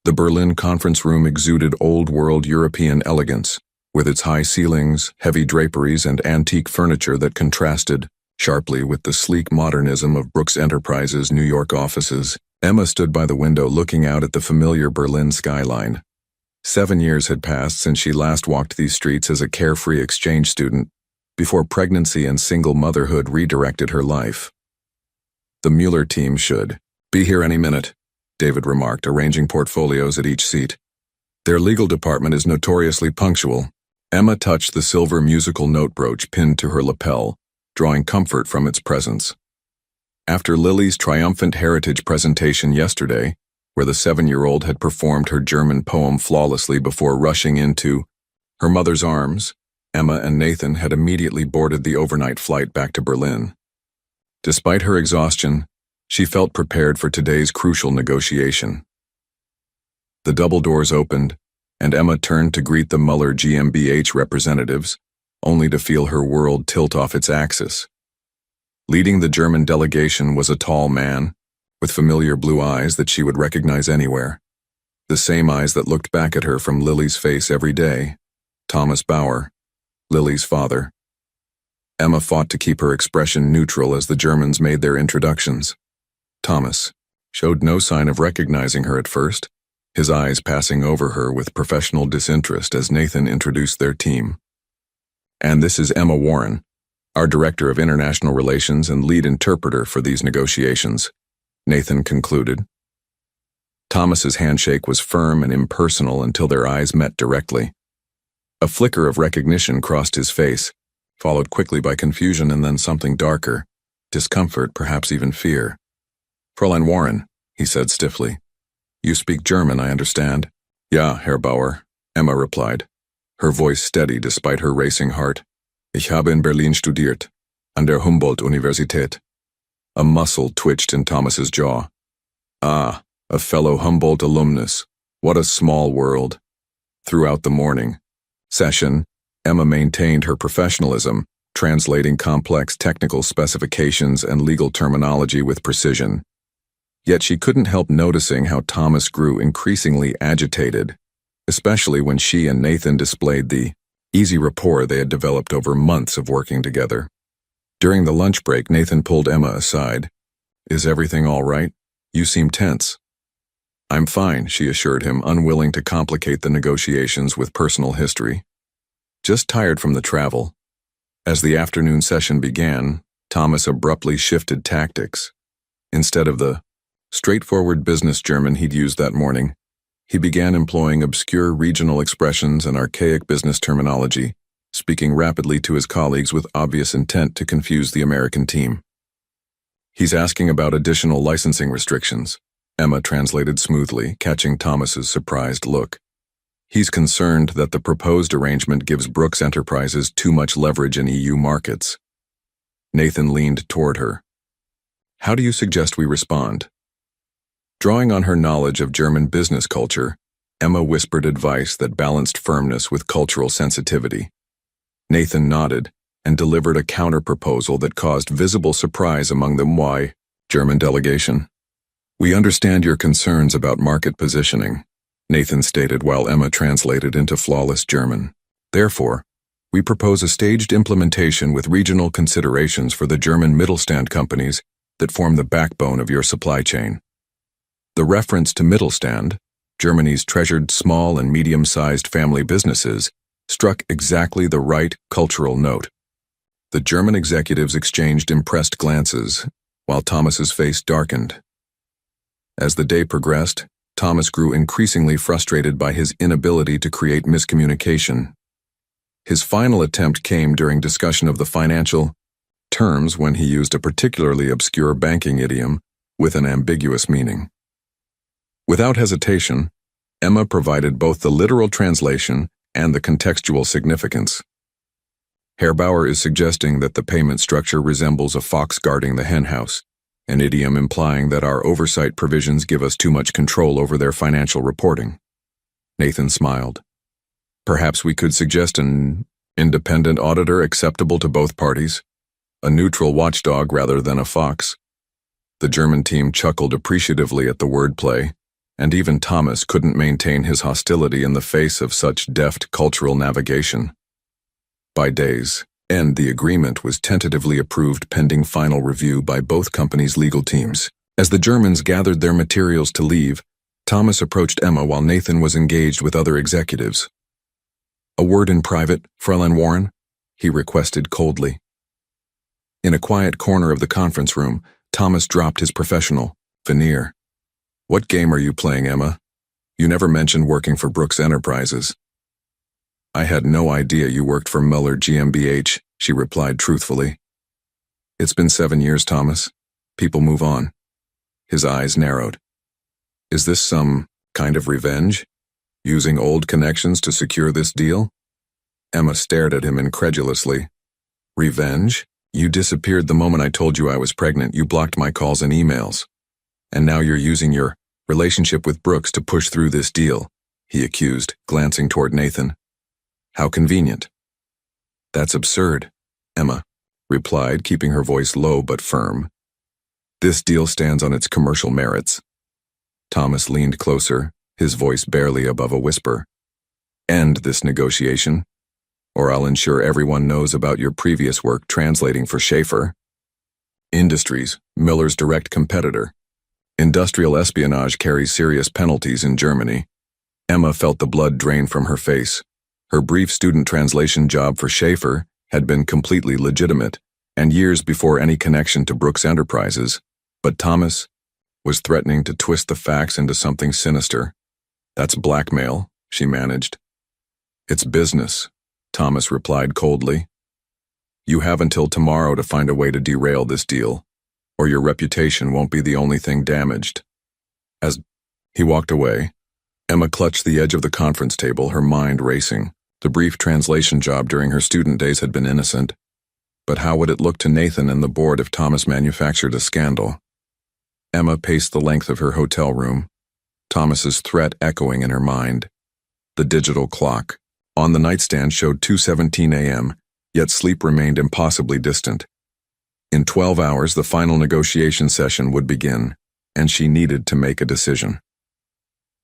The Berlin conference room exuded old-world European elegance, with its high ceilings, heavy draperies, and antique furniture that contrasted sharply with the sleek modernism of Brooks Enterprises' New York offices. Emma stood by the window looking out at the familiar Berlin skyline. 7 years had passed since she last walked these streets as a carefree exchange student, before pregnancy and single motherhood redirected her life. The Mueller team should be here any minute, David remarked, arranging portfolios at each seat. Their legal department is notoriously punctual. Emma touched the silver musical note brooch pinned to her lapel, drawing comfort from its presence. After Lily's triumphant heritage presentation yesterday, where the 7-year-old had performed her German poem flawlessly before rushing into her mother's arms, Emma and Nathan had immediately boarded the overnight flight back to Berlin. Despite her exhaustion, she felt prepared for today's crucial negotiation. The double doors opened, and Emma turned to greet the Mueller GmbH representatives, only to feel her world tilt off its axis. Leading the German delegation was a tall man, with familiar blue eyes that she would recognize anywhere. The same eyes that looked back at her from Lily's face every day. Thomas Bauer, Lily's father. Emma fought to keep her expression neutral as the Germans made their introductions. Thomas showed no sign of recognizing her at first, his eyes passing over her with professional disinterest as Nathan introduced their team. And this is Emma Warren, our Director of International Relations and lead interpreter for these negotiations, Nathan concluded. Thomas's handshake was firm and impersonal until their eyes met directly. A flicker of recognition crossed his face, followed quickly by confusion and then something darker, discomfort, perhaps even fear. "Fräulein Warren," he said stiffly. "You speak German, I understand." "Ja, Herr Bauer," Emma replied, her voice steady despite her racing heart. "Ich habe in Berlin studiert, an der Humboldt-Universität." A muscle twitched in Thomas's jaw. Ah, a fellow Humboldt alumnus. What a small world. Throughout the morning session, Emma maintained her professionalism, translating complex technical specifications and legal terminology with precision. Yet she couldn't help noticing how Thomas grew increasingly agitated, especially when she and Nathan displayed the easy rapport they had developed over months of working together. During the lunch break, Nathan pulled Emma aside. "Is everything all right? You seem tense." "I'm fine," she assured him, unwilling to complicate the negotiations with personal history. "Just tired from the travel." As the afternoon session began, Thomas abruptly shifted tactics. Instead of the straightforward business German he'd used that morning, he began employing obscure regional expressions and archaic business terminology, speaking rapidly to his colleagues with obvious intent to confuse the American team. "He's asking about additional licensing restrictions," Emma translated smoothly, catching Thomas's surprised look. "He's concerned that the proposed arrangement gives Brooks Enterprises too much leverage in EU markets." Nathan leaned toward her. "How do you suggest we respond?" Drawing on her knowledge of German business culture, Emma whispered advice that balanced firmness with cultural sensitivity. Nathan nodded and delivered a counter-proposal that caused visible surprise among the German delegation. "We understand your concerns about market positioning," Nathan stated while Emma translated into flawless German. "Therefore, we propose a staged implementation with regional considerations for the German Mittelstand companies that form the backbone of your supply chain." The reference to Mittelstand, Germany's treasured small and medium-sized family businesses, struck exactly the right cultural note. The German executives exchanged impressed glances, while Thomas's face darkened. As the day progressed, Thomas grew increasingly frustrated by his inability to create miscommunication. His final attempt came during discussion of the financial terms when he used a particularly obscure banking idiom with an ambiguous meaning. Without hesitation, Emma provided both the literal translation and the contextual significance. "Herr Bauer is suggesting that the payment structure resembles a fox guarding the henhouse, an idiom implying that our oversight provisions give us too much control over their financial reporting." Nathan smiled. "Perhaps we could suggest an independent auditor acceptable to both parties, a neutral watchdog rather than a fox." The German team chuckled appreciatively at the wordplay, and even Thomas couldn't maintain his hostility in the face of such deft cultural navigation. By day's end, the agreement was tentatively approved pending final review by both companies' legal teams. As the Germans gathered their materials to leave, Thomas approached Emma while Nathan was engaged with other executives. "A word in private, Fräulein Warren," he requested coldly. In a quiet corner of the conference room, Thomas dropped his professional veneer. What game are you playing, Emma? You never mentioned working for Brooks Enterprises. I had no idea you worked for Muller GmbH, she replied truthfully. It's been 7 years, Thomas. People move on. His eyes narrowed. Is this some kind of revenge? Using old connections to secure this deal? Emma stared at him incredulously. Revenge? You disappeared the moment I told you I was pregnant. You blocked my calls and emails. And now you're using your relationship with Brooks to push through this deal, he accused, glancing toward Nathan. How convenient. That's absurd, Emma replied, keeping her voice low but firm. This deal stands on its commercial merits. Thomas leaned closer, his voice barely above a whisper. End this negotiation, or I'll ensure everyone knows about your previous work translating for Schaefer Industries, Miller's direct competitor. Industrial espionage carries serious penalties in Germany. Emma felt the blood drain from her face. Her brief student translation job for Schaefer had been completely legitimate, and years before any connection to Brooks Enterprises, but Thomas was threatening to twist the facts into something sinister. That's blackmail, she managed. It's business, Thomas replied coldly. You have until tomorrow to find a way to derail this deal, or your reputation won't be the only thing damaged. As he walked away, Emma clutched the edge of the conference table, her mind racing. The brief translation job during her student days had been innocent. But how would it look to Nathan and the board if Thomas manufactured a scandal? Emma paced the length of her hotel room, Thomas's threat echoing in her mind. The digital clock on the nightstand showed 2:17 a.m., yet sleep remained impossibly distant. In 12 hours, the final negotiation session would begin, and she needed to make a decision.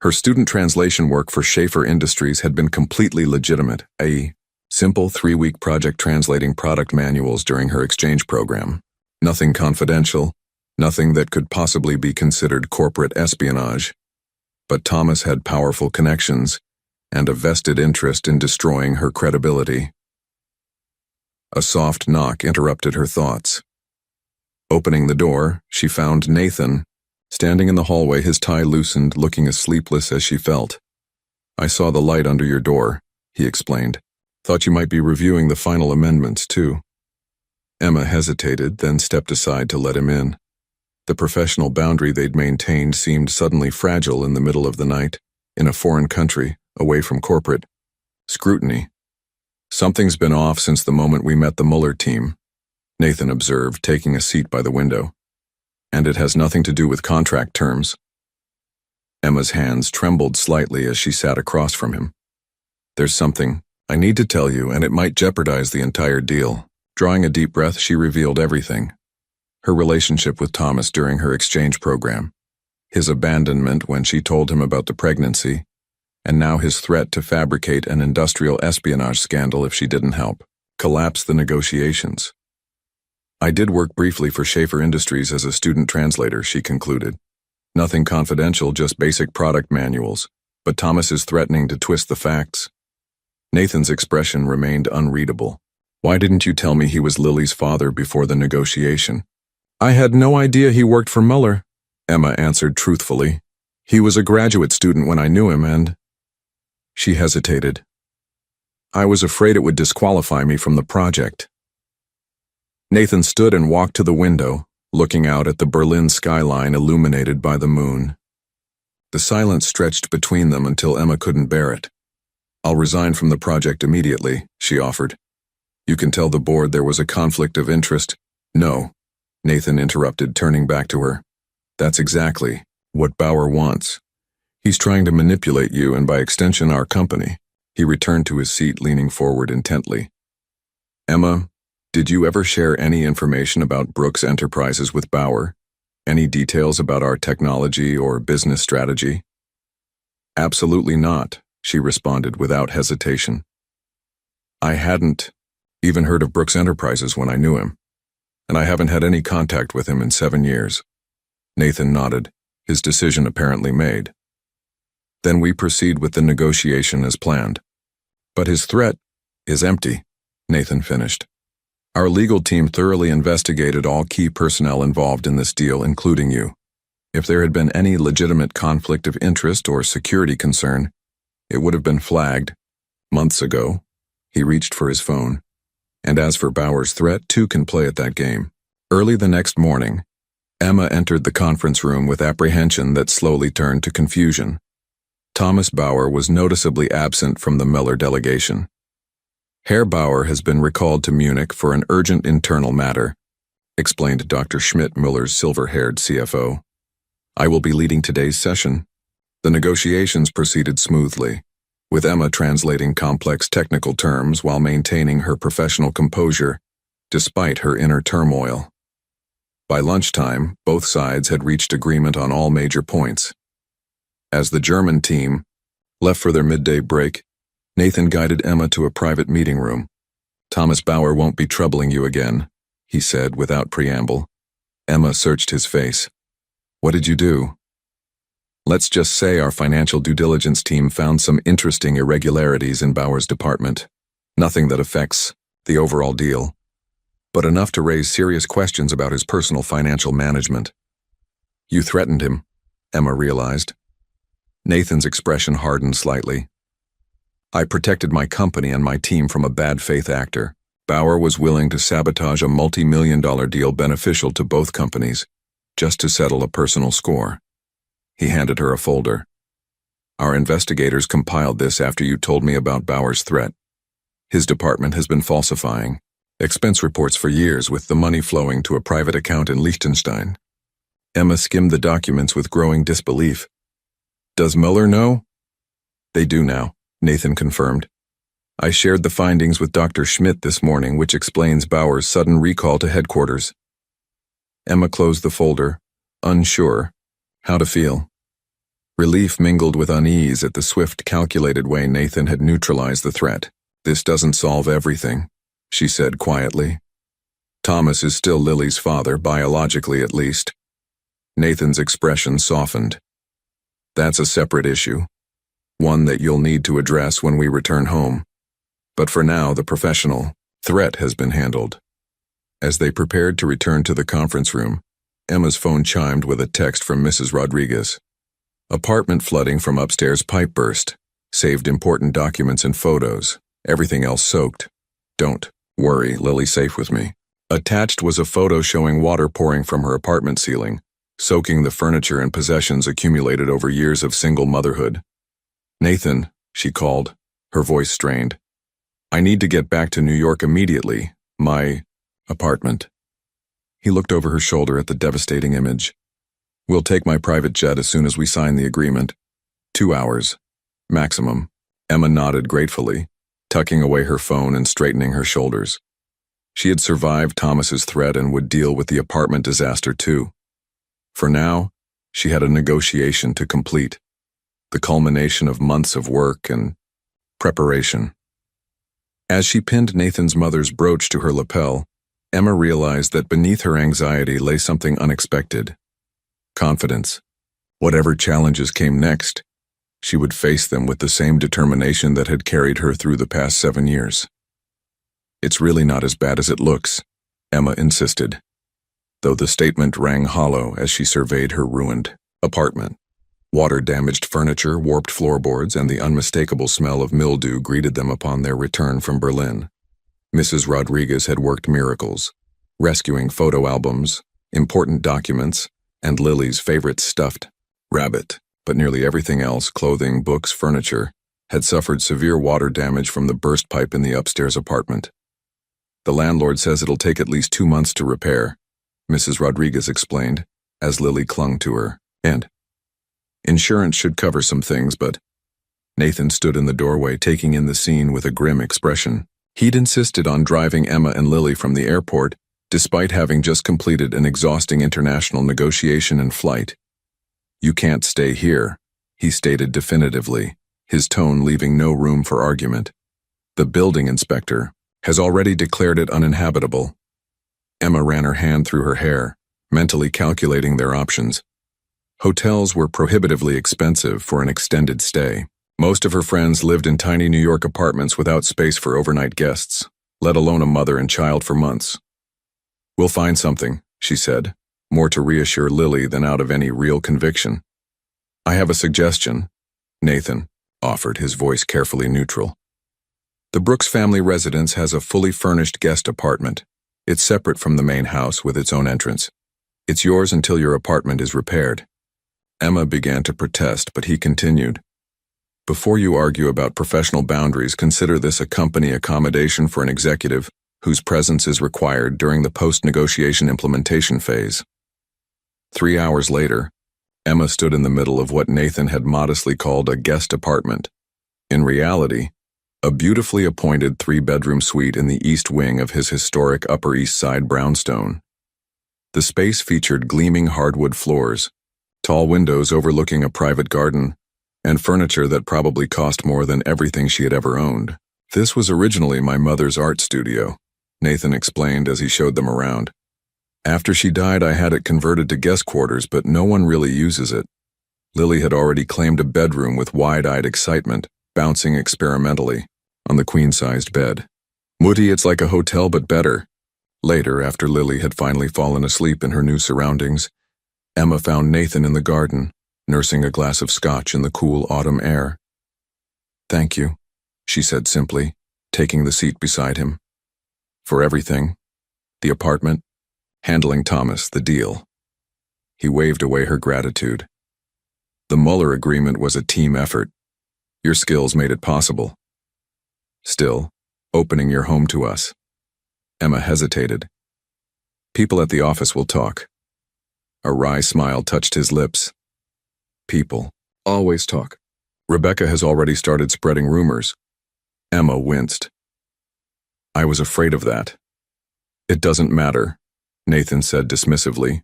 Her student translation work for Schaefer Industries had been completely legitimate, a simple 3-week project translating product manuals during her exchange program. Nothing confidential, nothing that could possibly be considered corporate espionage. But Thomas had powerful connections and a vested interest in destroying her credibility. A soft knock interrupted her thoughts. Opening the door, she found Nathan standing in the hallway, his tie loosened, looking as sleepless as she felt. I saw the light under your door, he explained. Thought you might be reviewing the final amendments, too. Emma hesitated, then stepped aside to let him in. The professional boundary they'd maintained seemed suddenly fragile in the middle of the night, in a foreign country, away from corporate scrutiny. Something's been off since the moment we met the Muller team, Nathan observed, taking a seat by the window. And it has nothing to do with contract terms. Emma's hands trembled slightly as she sat across from him. There's something I need to tell you, and it might jeopardize the entire deal. Drawing a deep breath, she revealed everything. Her relationship with Thomas during her exchange program, his abandonment when she told him about the pregnancy, and now his threat to fabricate an industrial espionage scandal if she didn't help collapse the negotiations. I did work briefly for Schaefer Industries as a student translator, she concluded. Nothing confidential, just basic product manuals, but Thomas is threatening to twist the facts. Nathan's expression remained unreadable. Why didn't you tell me he was Lily's father before the negotiation? I had no idea he worked for Muller, Emma answered truthfully. He was a graduate student when I knew him, and... She hesitated. I was afraid it would disqualify me from the project. Nathan stood and walked to the window, looking out at the Berlin skyline illuminated by the moon. The silence stretched between them until Emma couldn't bear it. I'll resign from the project immediately, she offered. You can tell the board there was a conflict of interest. No, Nathan interrupted, turning back to her. That's exactly what Bauer wants. He's trying to manipulate you and by extension our company. He returned to his seat, leaning forward intently. Emma, did you ever share any information about Brooks Enterprises with Bauer? Any details about our technology or business strategy? Absolutely not, she responded without hesitation. I hadn't even heard of Brooks Enterprises when I knew him, and I haven't had any contact with him in 7 years. Nathan nodded, his decision apparently made. Then we proceed with the negotiation as planned. But his threat is empty, Nathan finished. Our legal team thoroughly investigated all key personnel involved in this deal, including you. If there had been any legitimate conflict of interest or security concern, it would have been flagged months ago. He reached for his phone. And as for Bauer's threat, two can play at that game. Early the next morning, Emma entered the conference room with apprehension that slowly turned to confusion. Thomas Bauer was noticeably absent from the Miller delegation. Herr Bauer has been recalled to Munich for an urgent internal matter, explained Dr. Schmidt, Miller's silver-haired CFO. I will be leading today's session. The negotiations proceeded smoothly, with Emma translating complex technical terms while maintaining her professional composure, despite her inner turmoil. By lunchtime, both sides had reached agreement on all major points. As the German team left for their midday break, Nathan guided Emma to a private meeting room. Thomas Bauer won't be troubling you again, he said without preamble. Emma searched his face. What did you do? Let's just say our financial due diligence team found some interesting irregularities in Bauer's department. Nothing that affects the overall deal, but enough to raise serious questions about his personal financial management. You threatened him, Emma realized. Nathan's expression hardened slightly. I protected my company and my team from a bad faith actor. Bauer was willing to sabotage a multi-million-dollar deal beneficial to both companies, just to settle a personal score. He handed her a folder. Our investigators compiled this after you told me about Bauer's threat. His department has been falsifying expense reports for years with the money flowing to a private account in Liechtenstein. Emma skimmed the documents with growing disbelief. Does Mueller know? They do now, Nathan confirmed. I shared the findings with Dr. Schmidt this morning, which explains Bauer's sudden recall to headquarters. Emma closed the folder, unsure how to feel. Relief mingled with unease at the swift, calculated way Nathan had neutralized the threat. This doesn't solve everything, she said quietly. Thomas is still Lily's father, biologically at least. Nathan's expression softened. That's a separate issue, one that you'll need to address when we return home. But for now, the professional threat has been handled. As they prepared to return to the conference room, Emma's phone chimed with a text from Mrs. Rodriguez. Apartment flooding from upstairs pipe burst. Saved important documents and photos. Everything else soaked. Don't worry, Lily's safe with me. Attached was a photo showing water pouring from her apartment ceiling, soaking the furniture and possessions accumulated over years of single motherhood. Nathan, she called, her voice strained. I need to get back to New York immediately. My apartment. He looked over her shoulder at the devastating image. We'll take my private jet as soon as we sign the agreement. 2 hours. Maximum. Emma nodded gratefully, tucking away her phone and straightening her shoulders. She had survived Thomas's threat and would deal with the apartment disaster too. For now, she had a negotiation to complete, the culmination of months of work and preparation. As she pinned Nathan's mother's brooch to her lapel, Emma realized that beneath her anxiety lay something unexpected. Confidence. Whatever challenges came next, she would face them with the same determination that had carried her through the past 7 years. It's really not as bad as it looks, Emma insisted, though the statement rang hollow as she surveyed her ruined apartment. Water-damaged furniture, warped floorboards, and the unmistakable smell of mildew greeted them upon their return from Berlin. Mrs. Rodriguez had worked miracles, rescuing photo albums, important documents, and Lily's favorite stuffed rabbit, but nearly everything else, clothing, books, furniture, had suffered severe water damage from the burst pipe in the upstairs apartment. The landlord says it'll take at least 2 months to repair, Mrs. Rodriguez explained, as Lily clung to her, and insurance should cover some things, but Nathan stood in the doorway taking in the scene with a grim expression. He'd insisted on driving Emma and Lily from the airport, despite having just completed an exhausting international negotiation and flight. You can't stay here, he stated definitively, his tone leaving no room for argument. The building inspector has already declared it uninhabitable. Emma ran her hand through her hair, mentally calculating their options. Hotels were prohibitively expensive for an extended stay. Most of her friends lived in tiny New York apartments without space for overnight guests. let alone a mother and child for months. We'll find something, she said, more to reassure Lily than out of any real conviction. I have a suggestion, Nathan offered, his voice carefully neutral. The Brooks family residence has a fully furnished guest apartment. It's separate from the main house with its own entrance. It's yours until your apartment is repaired. Emma began to protest, but he continued. Before you argue about professional boundaries, consider this a company accommodation for an executive whose presence is required during the post-negotiation implementation phase. 3 hours later, Emma stood in the middle of what Nathan had modestly called a guest apartment. In reality, a beautifully appointed 3-bedroom suite in the east wing of his historic Upper East Side brownstone. The space featured gleaming hardwood floors, tall windows overlooking a private garden, and furniture that probably cost more than everything she had ever owned. This was originally my mother's art studio, Nathan explained as he showed them around. After she died, I had it converted to guest quarters, but no one really uses it. Lily had already claimed a bedroom with wide-eyed excitement, bouncing experimentally on the queen-sized bed. Mutti, it's like a hotel but better. Later, after Lily had finally fallen asleep in her new surroundings, Emma found Nathan in the garden, nursing a glass of scotch in the cool autumn air. Thank you, she said simply, taking the seat beside him. For everything. The apartment, handling Thomas, the deal. He waved away her gratitude. The Mueller agreement was a team effort. Your skills made it possible. Still, opening your home to us. Emma hesitated. People at the office will talk. A wry smile touched his lips. People always talk. Rebecca has already started spreading rumors. Emma winced. I was afraid of that. It doesn't matter, Nathan said dismissively.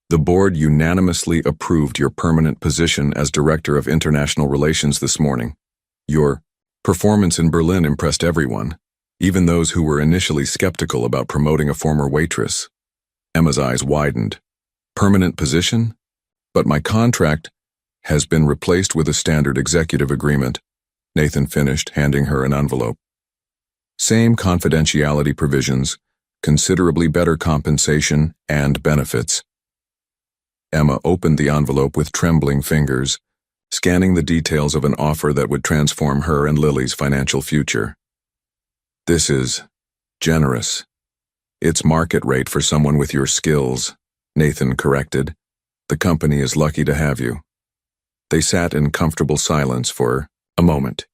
The board unanimously approved your permanent position as Director of International Relations this morning. Your performance in Berlin impressed everyone, even those who were initially skeptical about promoting a former waitress. Emma's eyes widened. Permanent position? But my contract has been replaced with a standard executive agreement, Nathan finished, handing her an envelope. Same confidentiality provisions, considerably better compensation and benefits. Emma opened the envelope with trembling fingers, scanning the details of an offer that would transform her and Lily's financial future. This is generous. It's market rate for someone with your skills, Nathan corrected. The company is lucky to have you. They sat in comfortable silence for a moment.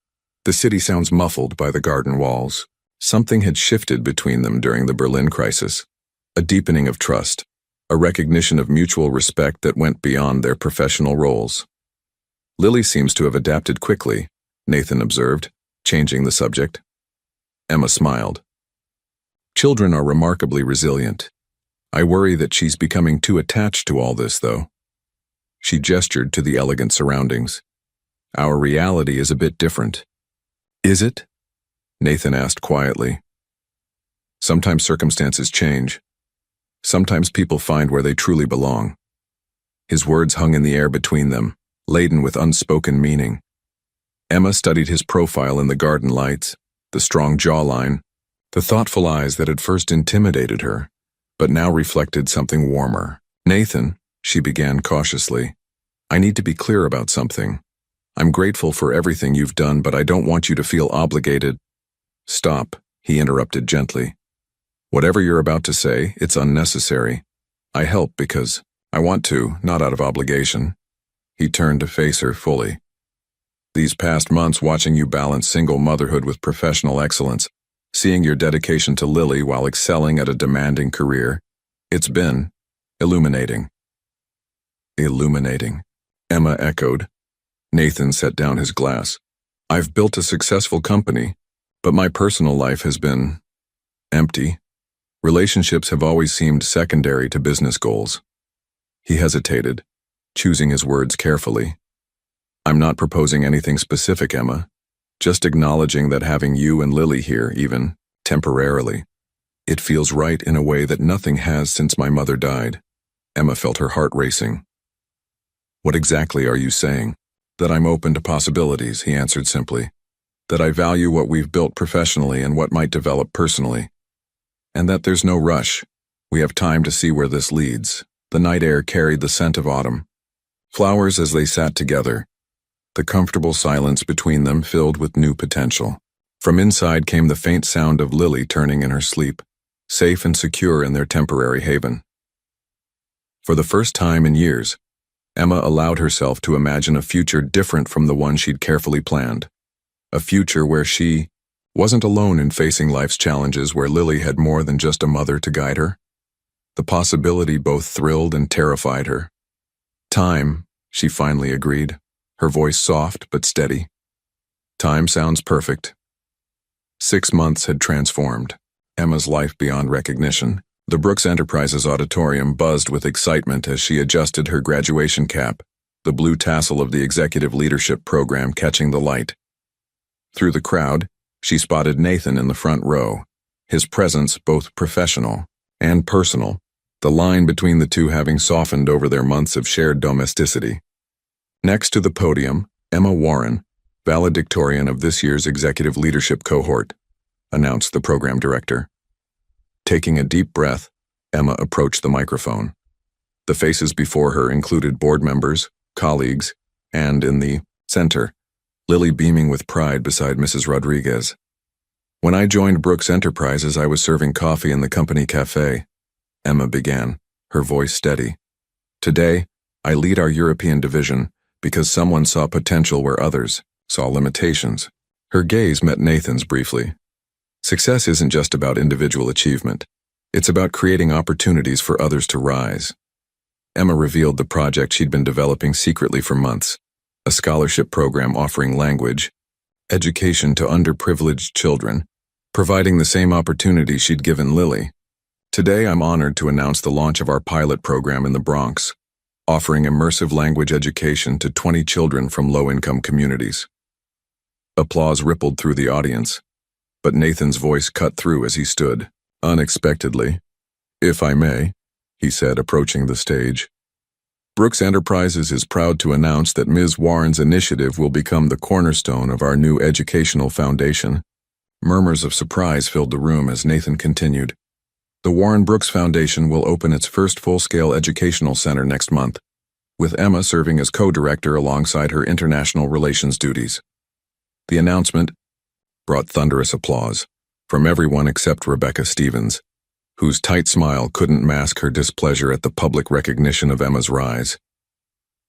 The city sounds muffled by the garden walls. Something had shifted between them during the Berlin crisis. A deepening of trust, a recognition of mutual respect that went beyond their professional roles. Lily seems to have adapted quickly, Nathan observed, changing the subject. Emma smiled. Children are remarkably resilient. I worry that she's becoming too attached to all this, though. She gestured to the elegant surroundings. Our reality is a bit different. Is it? Nathan asked quietly. Sometimes circumstances change. Sometimes people find where they truly belong. His words hung in the air between them, laden with unspoken meaning. Emma studied his profile in the garden lights, the strong jawline, the thoughtful eyes that had first intimidated her, but now reflected something warmer. Nathan, she began cautiously, I need to be clear about something. I'm grateful for everything you've done, but I don't want you to feel obligated. Stop, he interrupted gently. Whatever you're about to say, it's unnecessary. I help because I want to, not out of obligation. He turned to face her fully. These past months, watching you balance single motherhood with professional excellence, seeing your dedication to Lily while excelling at a demanding career, it's been illuminating. Illuminating, Emma echoed. Nathan set down his glass. I've built a successful company, but my personal life has been empty. Relationships have always seemed secondary to business goals. He hesitated, choosing his words carefully. I'm not proposing anything specific, Emma, just acknowledging that having you and Lily here, even temporarily, it feels right in a way that nothing has since my mother died. Emma felt her heart racing. What exactly are you saying? That I'm open to possibilities, he answered simply. that I value what we've built professionally and what might develop personally, and that there's no rush. We have time to see where this leads." The night air carried the scent of autumn. Flowers as they sat together, the comfortable silence between them filled with new potential. From inside came the faint sound of Lily turning in her sleep, safe and secure in their temporary haven. For the first time in years, Emma allowed herself to imagine a future different from the one she'd carefully planned. A future where she wasn't alone in facing life's challenges, where Lily had more than just a mother to guide her. The possibility both thrilled and terrified her. "Time," she finally agreed, her voice soft but steady. "Time sounds perfect." 6 months had transformed Emma's life beyond recognition. The Brooks Enterprises auditorium buzzed with excitement as she adjusted her graduation cap, the blue tassel of the executive leadership program catching the light. Through the crowd, she spotted Nathan in the front row, his presence both professional and personal, the line between the two having softened over their months of shared domesticity. Next to the podium, Emma Warren, valedictorian of this year's executive leadership cohort, announced the program director. Taking a deep breath, Emma approached the microphone. The faces before her included board members, colleagues, and, in the center, Lily beaming with pride beside Mrs. Rodriguez. "When I joined Brooks Enterprises, I was serving coffee in the company cafe," Emma began, her voice steady. "Today, I lead our European division because someone saw potential where others saw limitations." Her gaze met Nathan's briefly. Success isn't just about individual achievement. It's about creating opportunities for others to rise. Emma revealed the project she'd been developing secretly for months, a scholarship program offering language, education to underprivileged children, providing the same opportunity she'd given Lily. "Today, I'm honored to announce the launch of our pilot program in the Bronx, offering immersive language education to 20 children from low-income communities." Applause rippled through the audience, but Nathan's voice cut through as he stood. "Unexpectedly, if I may," he said, approaching the stage, "Brooks Enterprises is proud to announce that Ms. Warren's initiative will become the cornerstone of our new educational foundation." Murmurs of surprise filled the room as Nathan continued. "The Warren Brooks Foundation will open its first full-scale educational center next month, with Emma serving as co-director alongside her international relations duties." The announcement brought thunderous applause from everyone except Rebecca Stevens, whose tight smile couldn't mask her displeasure at the public recognition of Emma's rise.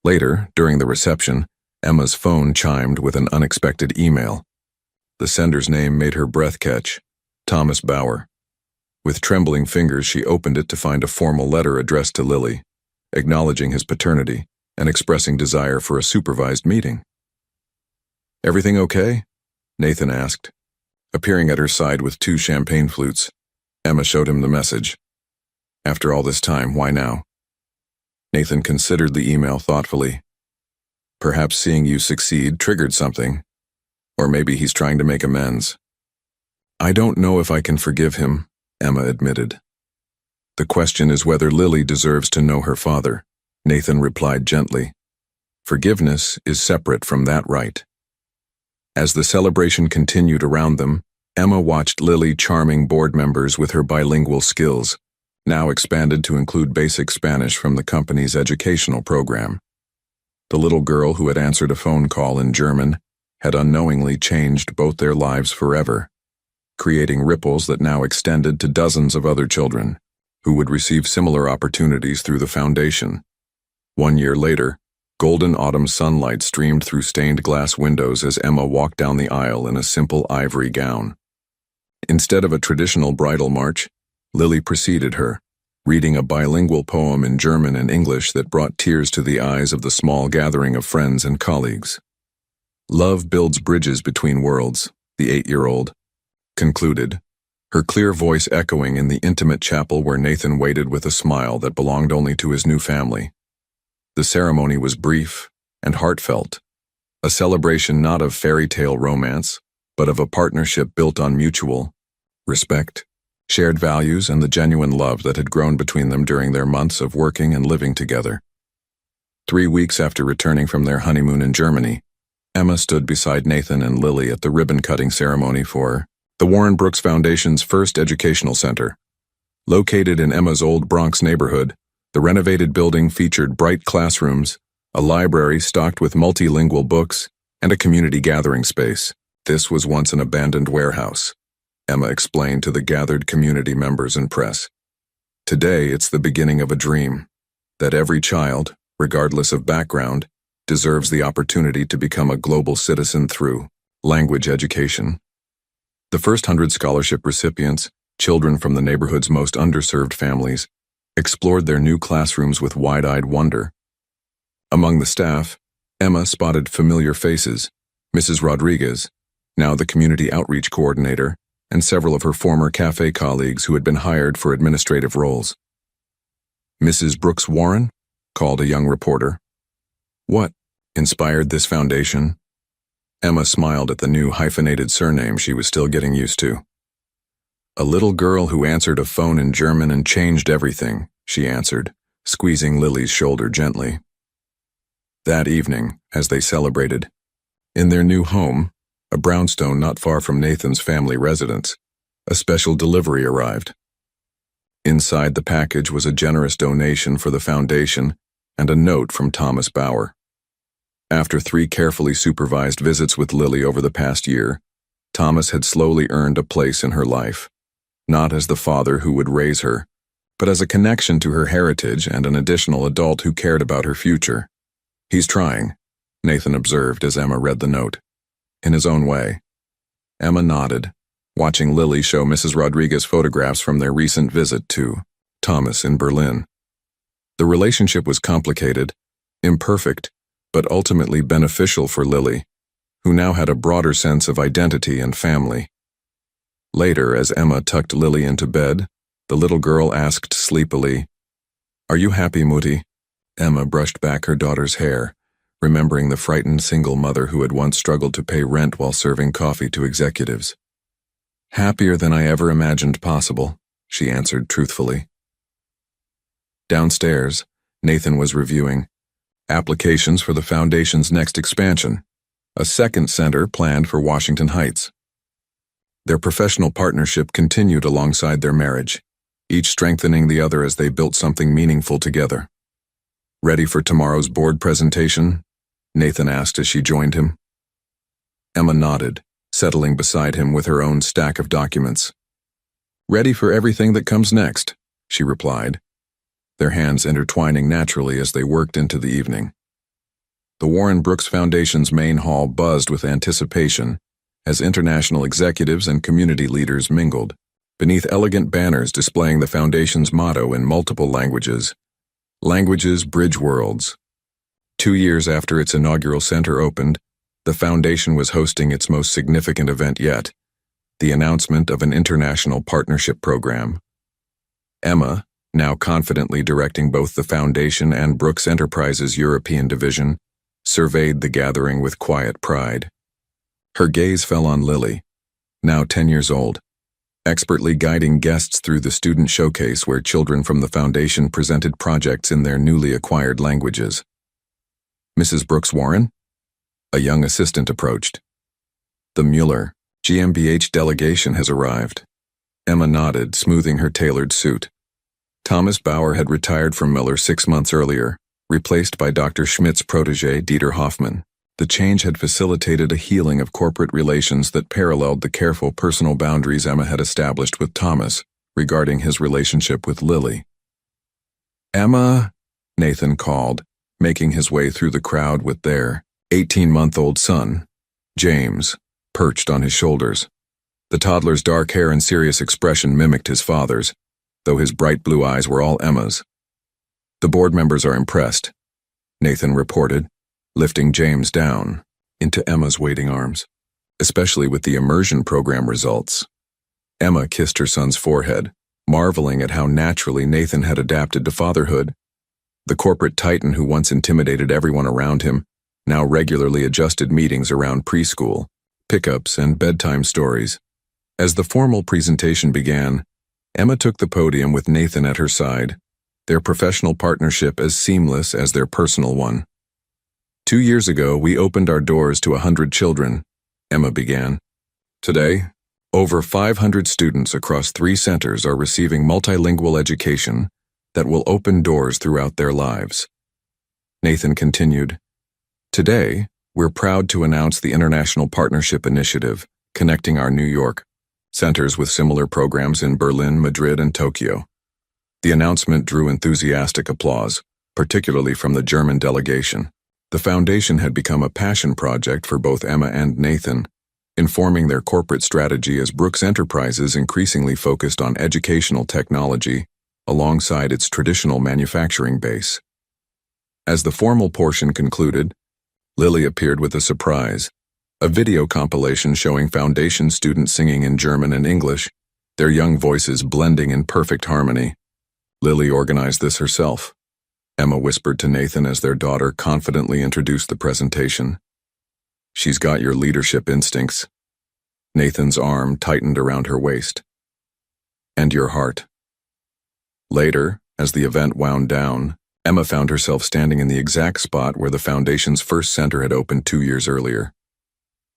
Later, during the reception, Emma's phone chimed with an unexpected email. The sender's name made her breath catch: Thomas Bauer. With trembling fingers, she opened it to find a formal letter addressed to Lily, acknowledging his paternity and expressing desire for a supervised meeting. "Everything okay?" Nathan asked. Appearing at her side with 2 champagne flutes, Emma showed him the message. "After all this time, why now?" Nathan considered the email thoughtfully. "Perhaps seeing you succeed triggered something. Or maybe he's trying to make amends." "I don't know if I can forgive him," Emma admitted. "The question is whether Lily deserves to know her father," Nathan replied gently. "Forgiveness is separate from that right." As the celebration continued around them, Emma watched Lily charming board members with her bilingual skills, now expanded to include basic Spanish from the company's educational program. The little girl who had answered a phone call in German had unknowingly changed both their lives forever, creating ripples that now extended to dozens of other children who would receive similar opportunities through the foundation. 1 year later, golden autumn sunlight streamed through stained glass windows as Emma walked down the aisle in a simple ivory gown. Instead of a traditional bridal march, Lily preceded her, reading a bilingual poem in German and English that brought tears to the eyes of the small gathering of friends and colleagues. "Love builds bridges between worlds," the 8-year-old concluded, her clear voice echoing in the intimate chapel where Nathan waited with a smile that belonged only to his new family. The ceremony was brief and heartfelt, a celebration not of fairy tale romance, but of a partnership built on mutual respect, shared values, and the genuine love that had grown between them during their months of working and living together. 3 weeks after returning from their honeymoon in Germany, Emma stood beside Nathan and Lily at the ribbon-cutting ceremony for the Warren Brooks Foundation's first educational center. Located in Emma's old Bronx neighborhood, the renovated building featured bright classrooms, a library stocked with multilingual books, and a community gathering space. This was once an abandoned warehouse, Emma explained to the gathered community members and press. Today, it's the beginning of a dream, that every child, regardless of background, deserves the opportunity to become a global citizen through language education. The first 100 scholarship recipients, children from the neighborhood's most underserved families, explored their new classrooms with wide-eyed wonder. Among the staff, Emma spotted familiar faces: Mrs. Rodriguez, now the community outreach coordinator, and several of her former cafe colleagues who had been hired for administrative roles. "Mrs. Brooks Warren?" called a young reporter. "What inspired this foundation?" Emma smiled at the new hyphenated surname she was still getting used to. "A little girl who answered a phone in German and changed everything," she answered, squeezing Lily's shoulder gently. That evening, as they celebrated, in their new home, a brownstone not far from Nathan's family residence, a special delivery arrived. Inside the package was a generous donation for the foundation and a note from Thomas Bauer. After 3 carefully supervised visits with Lily over the past year, Thomas had slowly earned a place in her life, not as the father who would raise her, but as a connection to her heritage and an additional adult who cared about her future. "He's trying," Nathan observed as Emma read the note. "In his own way." Emma nodded, watching Lily show Mrs. Rodriguez photographs from their recent visit to Thomas in Berlin. The relationship was complicated, imperfect, but ultimately beneficial for Lily, who now had a broader sense of identity and family. Later, as Emma tucked Lily into bed, the little girl asked sleepily, "Are you happy, Mutti?" Emma brushed back her daughter's hair, remembering the frightened single mother who had once struggled to pay rent while serving coffee to executives. "Happier than I ever imagined possible," she answered truthfully. Downstairs, Nathan was reviewing applications for the foundation's next expansion, a second center planned for Washington Heights. Their professional partnership continued alongside their marriage, each strengthening the other as they built something meaningful together. "Ready for tomorrow's board presentation?" Nathan asked as she joined him. Emma nodded, settling beside him with her own stack of documents. "Ready for everything that comes next," she replied, their hands intertwining naturally as they worked into the evening. The Warren Brooks Foundation's main hall buzzed with anticipation as international executives and community leaders mingled, beneath elegant banners displaying the foundation's motto in multiple languages: "Languages bridge worlds." 2 years after its inaugural center opened, the foundation was hosting its most significant event yet, the announcement of an international partnership program. Emma, now confidently directing both the foundation and Brooks Enterprises' European division, surveyed the gathering with quiet pride. Her gaze fell on Lily, now 10 years old, expertly guiding guests through the student showcase where children from the foundation presented projects in their newly acquired languages. "Mrs. Brooks Warren?" A young assistant approached. "The Mueller GmbH delegation has arrived." Emma nodded, smoothing her tailored suit. Thomas Bauer had retired from Miller 6 months earlier, replaced by Dr. Schmidt's protege Dieter Hoffmann. The change had facilitated a healing of corporate relations that paralleled the careful personal boundaries Emma had established with Thomas regarding his relationship with Lily. "Emma," Nathan called, making his way through the crowd with their 18-month-old son, James, perched on his shoulders. The toddler's dark hair and serious expression mimicked his father's, though his bright blue eyes were all Emma's. "The board members are impressed," Nathan reported, lifting James down into Emma's waiting arms, especially with the immersion program results. Emma kissed her son's forehead, marveling at how naturally Nathan had adapted to fatherhood. The corporate titan who once intimidated everyone around him now regularly adjusted meetings around preschool, pickups, and bedtime stories. As the formal presentation began, Emma took the podium with Nathan at her side, their professional partnership as seamless as their personal one. 2 years ago, we opened our doors to 100 children, Emma began. Today, over 500 students across 3 centers are receiving multilingual education that will open doors throughout their lives. Nathan continued. Today, we're proud to announce the International Partnership Initiative, connecting our New York centers with similar programs in Berlin, Madrid, and Tokyo. The announcement drew enthusiastic applause, particularly from the German delegation. The foundation had become a passion project for both Emma and Nathan, informing their corporate strategy as Brooks Enterprises increasingly focused on educational technology alongside its traditional manufacturing base. As the formal portion concluded, Lily appeared with a surprise, a video compilation showing foundation students singing in German and English, their young voices blending in perfect harmony. Lily organized this herself, Emma whispered to Nathan as their daughter confidently introduced the presentation. She's got your leadership instincts. Nathan's arm tightened around her waist. And your heart. Later, as the event wound down, Emma found herself standing in the exact spot where the foundation's first center had opened 2 years earlier.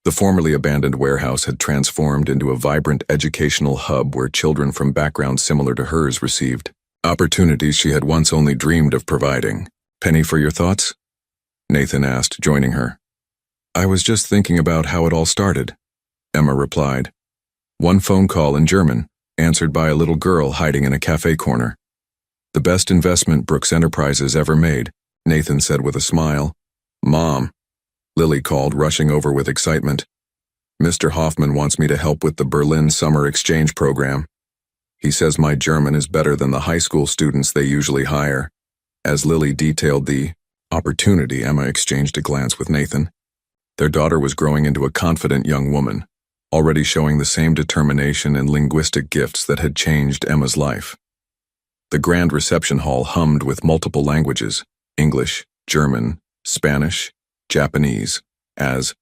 The formerly abandoned warehouse had transformed into a vibrant educational hub where children from backgrounds similar to hers received opportunities she had once only dreamed of providing. Penny, for your thoughts? Nathan asked, joining her. I was just thinking about how it all started, Emma replied. One phone call in German, answered by a little girl hiding in a cafe corner. The best investment Brooks Enterprises ever made, Nathan said with a smile. Mom, Lily called, rushing over with excitement. Mr. Hoffman wants me to help with the Berlin summer exchange program. He says my German is better than the high school students they usually hire. As Lily detailed the opportunity, Emma exchanged a glance with Nathan. Their daughter was growing into a confident young woman, already showing the same determination and linguistic gifts that had changed Emma's life. The grand reception hall hummed with multiple languages, English, German, Spanish, Japanese, as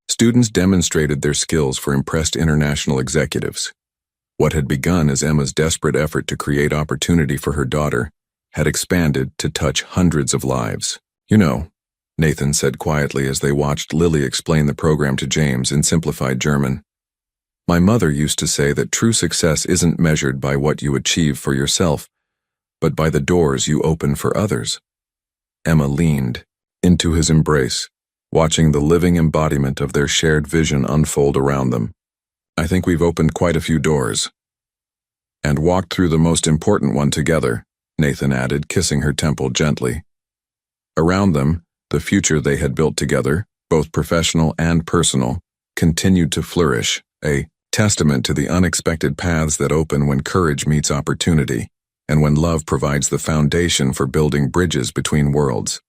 students demonstrated their skills for impressed international executives. What had begun as Emma's desperate effort to create opportunity for her daughter had expanded to touch hundreds of lives. You know, Nathan said quietly as they watched Lily explain the program to James in simplified German. My mother used to say that true success isn't measured by what you achieve for yourself, but by the doors you open for others. Emma leaned into his embrace, watching the living embodiment of their shared vision unfold around them. I think we've opened quite a few doors. And walked through the most important one together, Nathan added, kissing her temple gently. Around them, the future they had built together, both professional and personal, continued to flourish, a testament to the unexpected paths that open when courage meets opportunity, and when love provides the foundation for building bridges between worlds.